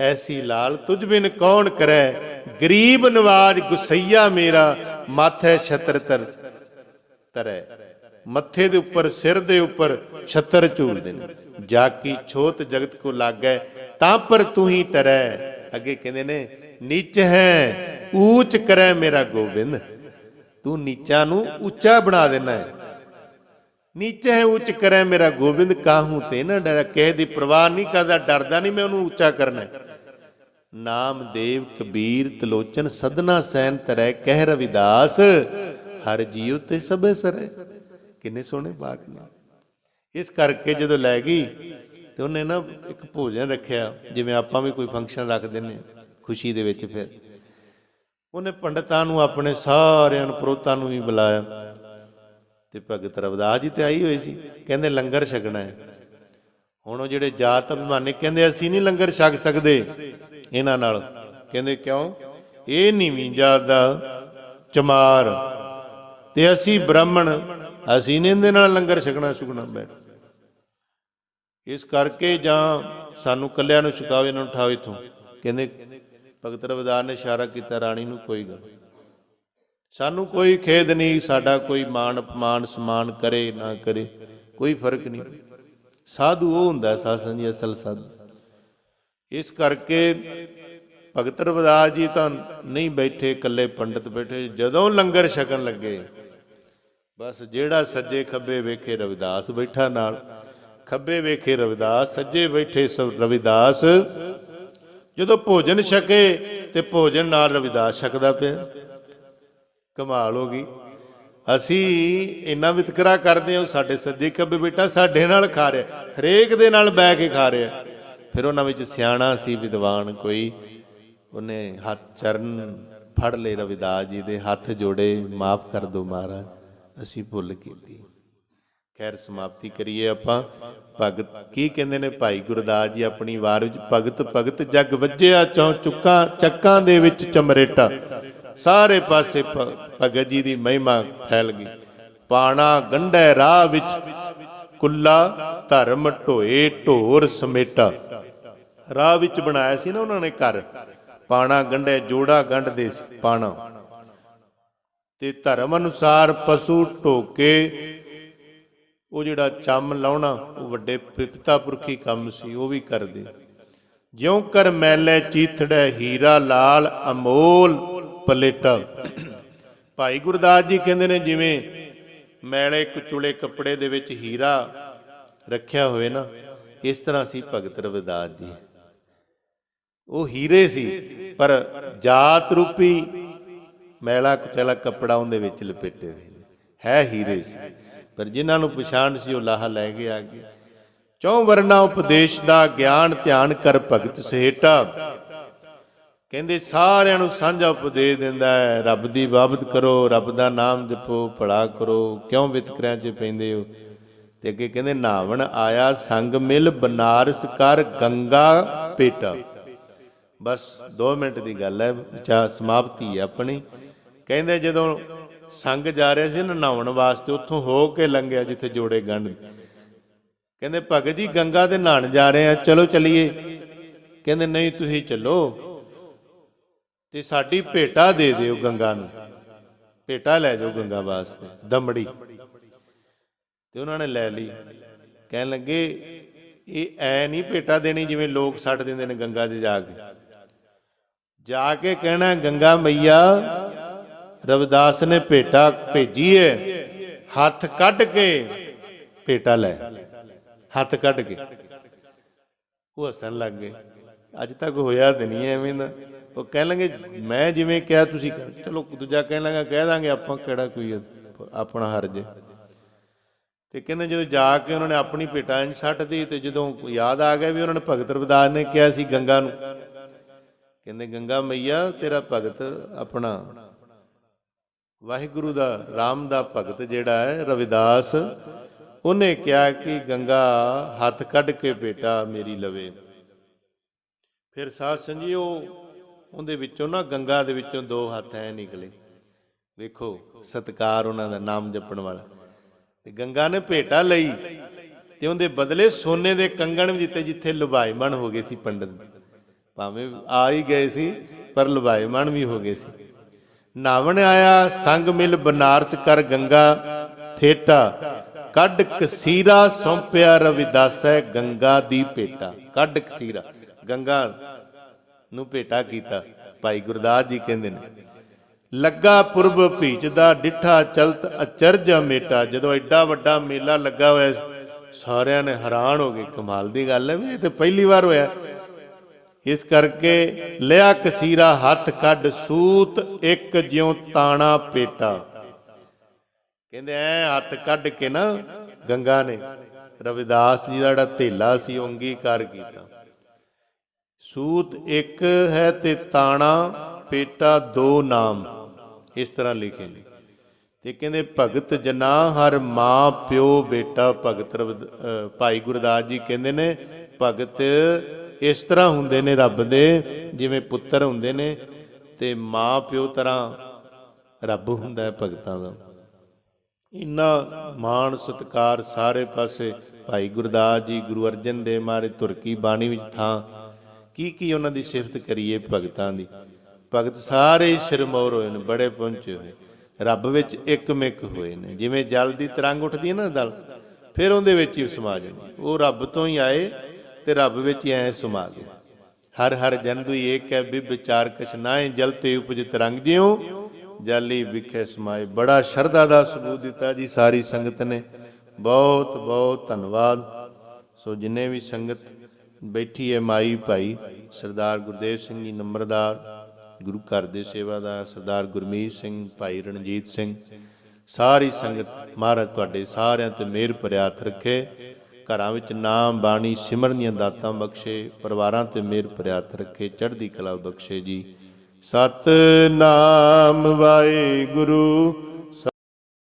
ਐਸੀ ਲਾਲ ਤੁਝ ਬਿਨ ਕੌਣ ਕਰੈ, ਗਰੀਬ ਨਵਾਜ ਗੁਸਈਆ ਮੇਰਾ, ਮਾਥੇ ਛਤਰ ਤਰੈ। ਮੱਥੇ ਦੇ ਉੱਪਰ, ਸਿਰ ਦੇ ਉੱਪਰ ਛਤਰ ਝੂਲਦੇ ਨੇ। ਜਾ ਕੀ ਛੋਤ ਜਗਤ ਕੋ ਲਾਗੈ, ਤਾਂ ਪਰ ਤੂੰ ਹੀ ਟਰੈ। ਅੱਗੇ ਕਹਿੰਦੇ ਨੇ, ਨੀਚ ਹੈ ਊਚ ਕਰੈ ਮੇਰਾ ਗੋਬਿੰਦ। ਤੂੰ ਨੀਚਾਂ ਨੂੰ ਉੱਚਾ ਬਣਾ ਦੇਣਾ ਹੈ। ਨੀਚ ਹੈ ਉੱਚ ਕਰੈ ਮੇਰਾ ਗੋਬਿੰਦ, ਕਾਹੂ ਤੇ ਨਾ ਡਰੈ। ਕਿਸੇ ਦੀ ਪਰਵਾਹ ਨਹੀਂ ਕਰਦਾ, ਡਰਦਾ ਨਹੀਂ ਮੈਂ ਉਹਨੂੰ ਉੱਚਾ ਕਰਨਾ। ਨਾਮਦੇਵ ਕਬੀਰ ਤਲੋਚਨ ਸਦਨਾ ਸੈਨ ਤਰੈ, ਕਹਿ ਰਵਿਦਾਸ ਹਰ ਜੀਉ ਤੇ ਸਭੇ ਸਰੈ। ਕਿੰਨੇ ਸੋਹਣੇ ਬਾਤ ਨੇ। ਇਸ ਕਰਕੇ ਜਦੋਂ ਲੈ ਗਈ ਤੇ ਉਹਨੇ ਨਾ ਇੱਕ ਭੋਜਨ ਰੱਖਿਆ, ਜਿਵੇਂ ਆਪਾਂ ਵੀ ਕੋਈ ਫੰਕਸ਼ਨ ਰੱਖ ਦਿੰਦੇ ਖੁਸ਼ੀ ਦੇ ਵਿੱਚ। ਫਿਰ ਉਹਨੇ ਪੰਡਤਾਂ ਨੂੰ, ਆਪਣੇ ਸਾਰਿਆਂ ਨੂੰ, ਪ੍ਰੋਤਾਂ ਨੂੰ ਵੀ ਬੁਲਾਇਆ। ਤੇ ਭਗਤ ਰਵਿਦਾਸ ਜੀ ਤੇ ਆਈ ਹੋਈ ਸੀ। ਕਹਿੰਦੇ ਲੰਗਰ ਛਕਣਾ ਹੈ। ਹੁਣ ਉਹ ਜਿਹੜੇ ਜਾਤ ਅਭਿਮਾਨੀ ਕਹਿੰਦੇ ਅਸੀਂ ਨਹੀਂ ਲੰਗਰ ਛਕ ਸਕਦੇ ਇਹਨਾਂ ਨਾਲ। ਕਹਿੰਦੇ ਕਿਉਂ? ਇਹ ਨੀਵੀਂ ਜਾਤ ਦਾ ਚਮਾਰ ਤੇ ਅਸੀਂ ਬ੍ਰਾਹਮਣ, ਅਸੀਂ ਨਹੀਂ ਇਹਦੇ ਨਾਲ ਲੰਗਰ ਛਕਣਾ ਛੁਕਣਾ ਬੈਠ। ਇਸ ਕਰਕੇ ਜਾਂ ਸਾਨੂੰ ਕੱਲਿਆਂ ਨੂੰ ਛਕਾਓ, ਇਹਨਾਂ ਨੂੰ ਉਠਾਓ ਇੱਥੋਂ। ਕਹਿੰਦੇ ਭਗਤ ਰਵਿਦਾਸ ਨੇ ਇਸ਼ਾਰਾ ਕੀਤਾ, ਰਾਣੀ ਨੂੰ ਕੋਈ ਗੱਲ, ਸਾਨੂੰ ਕੋਈ ਖੇਦ ਨਹੀਂ, ਸਾਡਾ ਕੋਈ ਮਾਣ ਅਪਮਾਨ ਸਮਾਨ ਕਰੇ ਨਾ ਕਰੇ ਕੋਈ ਫਰਕ ਨਹੀਂ। ਸਾਧੂ ਉਹ ਹੁੰਦਾ ਸਾਸਨ ਜੀ, ਅਸਲ ਸਾਧੂ। ਇਸ ਕਰਕੇ ਭਗਤ ਰਵਿਦਾਸ ਜੀ ਤਾਂ ਨਹੀਂ ਬੈਠੇ, ਇਕੱਲੇ ਪੰਡਤ ਬੈਠੇ। ਜਦੋਂ ਲੰਗਰ ਛਕਣ ਲੱਗੇ, ਬਸ ਜਿਹੜਾ ਸੱਜੇ ਖੱਬੇ ਵੇਖੇ ਰਵਿਦਾਸ ਬੈਠਾ ਨਾਲ, ਖੱਬੇ ਵੇਖੇ ਰਵਿਦਾਸ, ਸੱਜੇ ਬੈਠੇ ਰਵਿਦਾਸ। ਜਦੋਂ ਭੋਜਨ ਛਕੇ ਤੇ ਭੋਜਨ ਨਾਲ ਰਵਿਦਾਸ ਛਕਦਾ ਪਿਆ। ਕਮਾਲ ਹੋ ਗਈ। ਅਸੀਂ ਇੰਨਾ ਵਿਤਕਰਾ ਕਰਦੇ ਹਾਂ, ਸਾਡੇ ਸੱਜੇ ਖੱਬੇ ਬੈਠਾ ਸਾਡੇ ਨਾਲ ਖਾ ਰਿਹਾ, ਹਰੇਕ ਦੇ ਨਾਲ ਬਹਿ ਕੇ ਖਾ ਰਿਹਾ। ਫਿਰ ਉਹਨਾਂ ਵਿੱਚ ਸਿਆਣਾ ਸੀ ਵਿਦਵਾਨ ਕੋਈ, ਉਹਨੇ ਹੱਥ ਚਰਨ ਫੜ ਲਏ ਰਵਿਦਾਸ ਜੀ ਦੇ, ਹੱਥ ਜੋੜੇ, ਮਾਫ ਕਰ ਦਿਓ ਮਹਾਰਾਜ, ਅਸੀਂ ਭੁੱਲ ਕੀਤੀ। ਖੈਰ ਸਮਾਪਤੀ ਕਰੀਏ ਆਪਾਂ। ਭਗਤ ਕੀ ਕਹਿੰਦੇ ਨੇ ਭਾਈ ਗੁਰਦਾਸ ਜੀ ਆਪਣੀ ਵਾਰ ਵਿੱਚ, ਭਗਤ ਭਗਤ ਜਗ ਵੱਜਿਆ ਚੌ ਚੱਕਾਂ ਦੇ ਵਿੱਚ ਚਮਰੇਟਾ। ਸਾਰੇ ਪਾਸੇ ਭਗਤ ਜੀ ਦੀ ਮਹਿਮਾ ਫੈਲ ਗਈ। ਪਾਣਾ ਗੰਢੈ ਰਾਹ ਵਿੱਚ, ਕੁੱਲਾ ਧਰਮ ਢੋਏ ਢੋਰ ਸਮੇਟਾ। ਰਾਹ ਵਿੱਚ ਬਣਾਇਆ ਸੀ ਨਾ ਉਹਨਾਂ ਨੇ ਘਰ, ਪਾਣਾ ਗੰਢੈ, ਜੋੜਾ ਗੰਢਦੇ ਸੀ ਪਾਣਾ। ਤੇ ਧਰਮ ਅਨੁਸਾਰ ਪਸ਼ੂ ਢੋਕੇ, ਉਹ ਜਿਹੜਾ ਚੰਮ ਲਾਉਣਾ ਉਹ ਵੱਡੇ ਪਿਤਾ ਪੁਰਖੀ ਕੰਮ ਸੀ, ਉਹ ਵੀ ਕਰਦੇ। ਜਿਉਂ ਕਰ ਮੈਲੇ ਚੀਥੜੈ, ਹੀਰਾ ਲਾਲ ਅਮੋਲ ਪਲੇਟਾ। ਭਾਈ ਗੁਰਦਾਸ ਜੀ ਕਹਿੰਦੇ ਨੇ ਜਿਵੇਂ ਮੈਲੇ ਕੁਚੁਲੇ ਕੱਪੜੇ ਦੇ ਵਿੱਚ ਹੀਰਾ ਰੱਖਿਆ ਹੋਵੇ ਨਾ, ਇਸ ਤਰ੍ਹਾਂ ਸੀ ਭਗਤ ਰਵਿਦਾਸ ਜੀ। ਉਹ ਹੀਰੇ ਸੀ, ਪਰ ਜਾਤ ਰੂਪੀ ਮੈਲਾ ਕੁਚਲਾ ਕੱਪੜਾ ਉਹਦੇ ਵਿੱਚ ਲਪੇਟੇ ਹੋਏ ਨੇ, ਹੈ ਹੀਰੇ ਸੀ। ਪਰ ਜਿਨ੍ਹਾਂ ਨੂੰ ਪਛਾਣ ਸੀ ਉਹ ਲਾਹਾ ਲੈ ਕੇ ਆ ਗਏ। ਚੌਂ ਵਰਨਾ ਉਪਦੇਸ਼ ਦਾ ਗਿਆਨ ਧਿਆਨ ਕਰ ਭਗਤ ਸਹੇਟਾ। ਕਹਿੰਦੇ ਸਾਰਿਆਂ ਨੂੰ ਸਾਂਝਾ ਉਪਦੇਸ਼ ਦਿੰਦਾ ਹੈ, ਰੱਬ ਦੀ ਬਾਬਤ ਕਰੋ, ਰੱਬ ਦਾ ਨਾਮ ਜਪੋ, ਭਲਾ ਕਰੋ, ਕਿਉਂ ਵਿਤਕਰਿਆਂ 'ਚ ਪੈਂਦੇ ਹੋ। ਤੇ ਅੱਗੇ ਕਹਿੰਦੇ ਨਹਾਵਣ ਆਇਆ ਸੰਗ ਮਿਲ, ਬਨਾਰਸ ਕਰ ਗੰਗਾ ਪੇਟਾ। ਬਸ 2 ਮਿੰਟ ਦੀ ਗੱਲ ਹੈ, ਸਮਾਪਤੀ ਹੈ ਆਪਣੀ। ਕਹਿੰਦੇ ਜਦੋਂ ਸੰਗ ਜਾ ਰਿਹਾ ਸੀ ਨਾ ਨਹਾਉਣ ਵਾਸਤੇ, ਉੱਥੋਂ ਹੋ ਕੇ ਲੰਘਿਆ ਜਿੱਥੇ ਜੋੜੇ ਗੰਢ। ਕਹਿੰਦੇ ਭਗਤ ਜੀ ਗੰਗਾ ਦੇ ਨਹਾਉਣ ਜਾ ਰਹੇ ਆ, ਚਲੋ ਚੱਲੀਏ। ਕਹਿੰਦੇ ਨਹੀਂ ਤੁਸੀਂ ਚੱਲੋ ਤੇ ਸਾਡੀ ਭੇਟਾ ਦੇ ਦਿਓ ਗੰਗਾ ਨੂੰ, ਭੇਟਾ ਲੈ ਜਾਓ ਗੰਗਾ ਵਾਸਤੇ, ਦਮੜੀ। ਤੇ ਉਹਨਾਂ ਨੇ ਲੈ ਲਈ। ਕਹਿਣ ਲੱਗੇ ਇਹ ਐ ਨਹੀਂ ਭੇਟਾ ਦੇਣੀ ਜਿਵੇਂ ਲੋਕ ਛੱਡ ਦਿੰਦੇ ਨੇ ਗੰਗਾ 'ਚ ਜਾ ਕੇ, जाके कहना गंगा मैया रविदास ने भेटा भेजी है, हथ कढ़ के भेटा लै, हथ कढ़ के। वो हसन लग गए। अज तक होया तो नहीं एवें दा। वो कह लेंगे मैं जिवें कहा तुसीं कर, चलो दूजा कह लेंगा कह देंगे आपां किहड़ा कोई अपना हर्ज है। तो कहते जो जाके उन्होंने अपनी भेटा इंज सट दी, तो जो याद आ गया भी उन्होंने भगत रविदास ने कहा सी गंगा नूं, कहते गंगा मैया तेरा भगत अपना वाहिगुरु दा राम दा भगत जिहड़ा है रविदास, उन्हें कहा कि गंगा हथ कढ़ के बेटा मेरी लवे। फिर साध संजी उहदे विचों ना गंगा दे विचों दो हथ ऐ निकले। वेखो सत्कार उन्हां दा, नाम जपण वाला। ते गंगा ने भेटा लई ते उहदे बदले सोने दे कंगण भी दिते, जिथे लुभाईमान हो गए सी पंडित, भावें आ ही गए सी पर लुभाईमान भी हो गए सी। नावण आया संग मिल बनारस कर गंगा थेटा, कढ़ कसीरा सौंपिया रविदासै गंगा दी भेटा। कढ़ कसीरा गंगा नूं भेटा कीता। भाई गुरदास जी कहंदे ने लगा पुरब भीचदा डिठा चलत अचरज मेटा। जदों एडा वड्डा मेला लगा होया सारिਆਂ ने हैरान हो गए, कमाल दी गल है भी ये तो पहली बार होया। इस करके लिया कसीरा हथ कढ़ सूत एक ज्यों ताना पेटा। कहंदे ऐ हथ कढ़ के ना गंगा ने रविदास जी दा धेला सी अंगीकार किया। सूत एक है ते ताना पेटा दो नाम, इस तरह लिखे ने। ते कहंदे भगत जना हर मां प्यो बेटा। भगत भाई गुरदास जी कहंदे ने भगत इस तरह हुंदे ने रब दे, जिवें पुत्तर हुंदे ने ते मां प्यो तरह रब हुंदा है भगतां दा। इन्ना मान सत्कार सारे पासे भाई गुरदास जी गुरु अर्जन देव महाराज तुरकी बाणी विच थां की उन्हां दी सिफत करिए भगतां दी। भगत सारे सिरमौर होए ने, बड़े पहुंचे होए, रब विच इकमिक होए ने। जिवें जल दी तरंग उठदी है ना दल, फिर उहदे विच ही समा जांदी। वो रब तो ही आए ते रब विच ही ऐ समा गए। हर हर जन दुई एक है बिब विचार कछ नाए, जलते उपज तरंग ज्यों जाली विखे समाए। बड़ा शरधा दा सबूत दिता जी सारी संगत ने। बहुत बहुत धन्नवाद। सो जिन्हें भी संगत बैठी है माई भाई सरदार गुरदेव सिंह जी नंबरदार, गुरु घर दे सेवादार सरदार गुरमीत सिंह, भाई रणजीत सिंह, सारी संगत महाराज तुहाडे सारिਆਂ ते मेहर भरिਆ हੱਥ रखे। घरां विच नाम बाणी सिमਰਨ ਦੀਆਂ ਦਾਤਾਂ ਬਖਸ਼ੇ, ਪਰਿਵਾਰਾਂ ਤੇ ਮੇਹਰ ਭਰਿਆ ਹੱਥ रखे, ਚੜ੍ਹਦੀ ਕਲਾ ਬਖਸ਼ੇ जी। सतनाम वाहिगुरु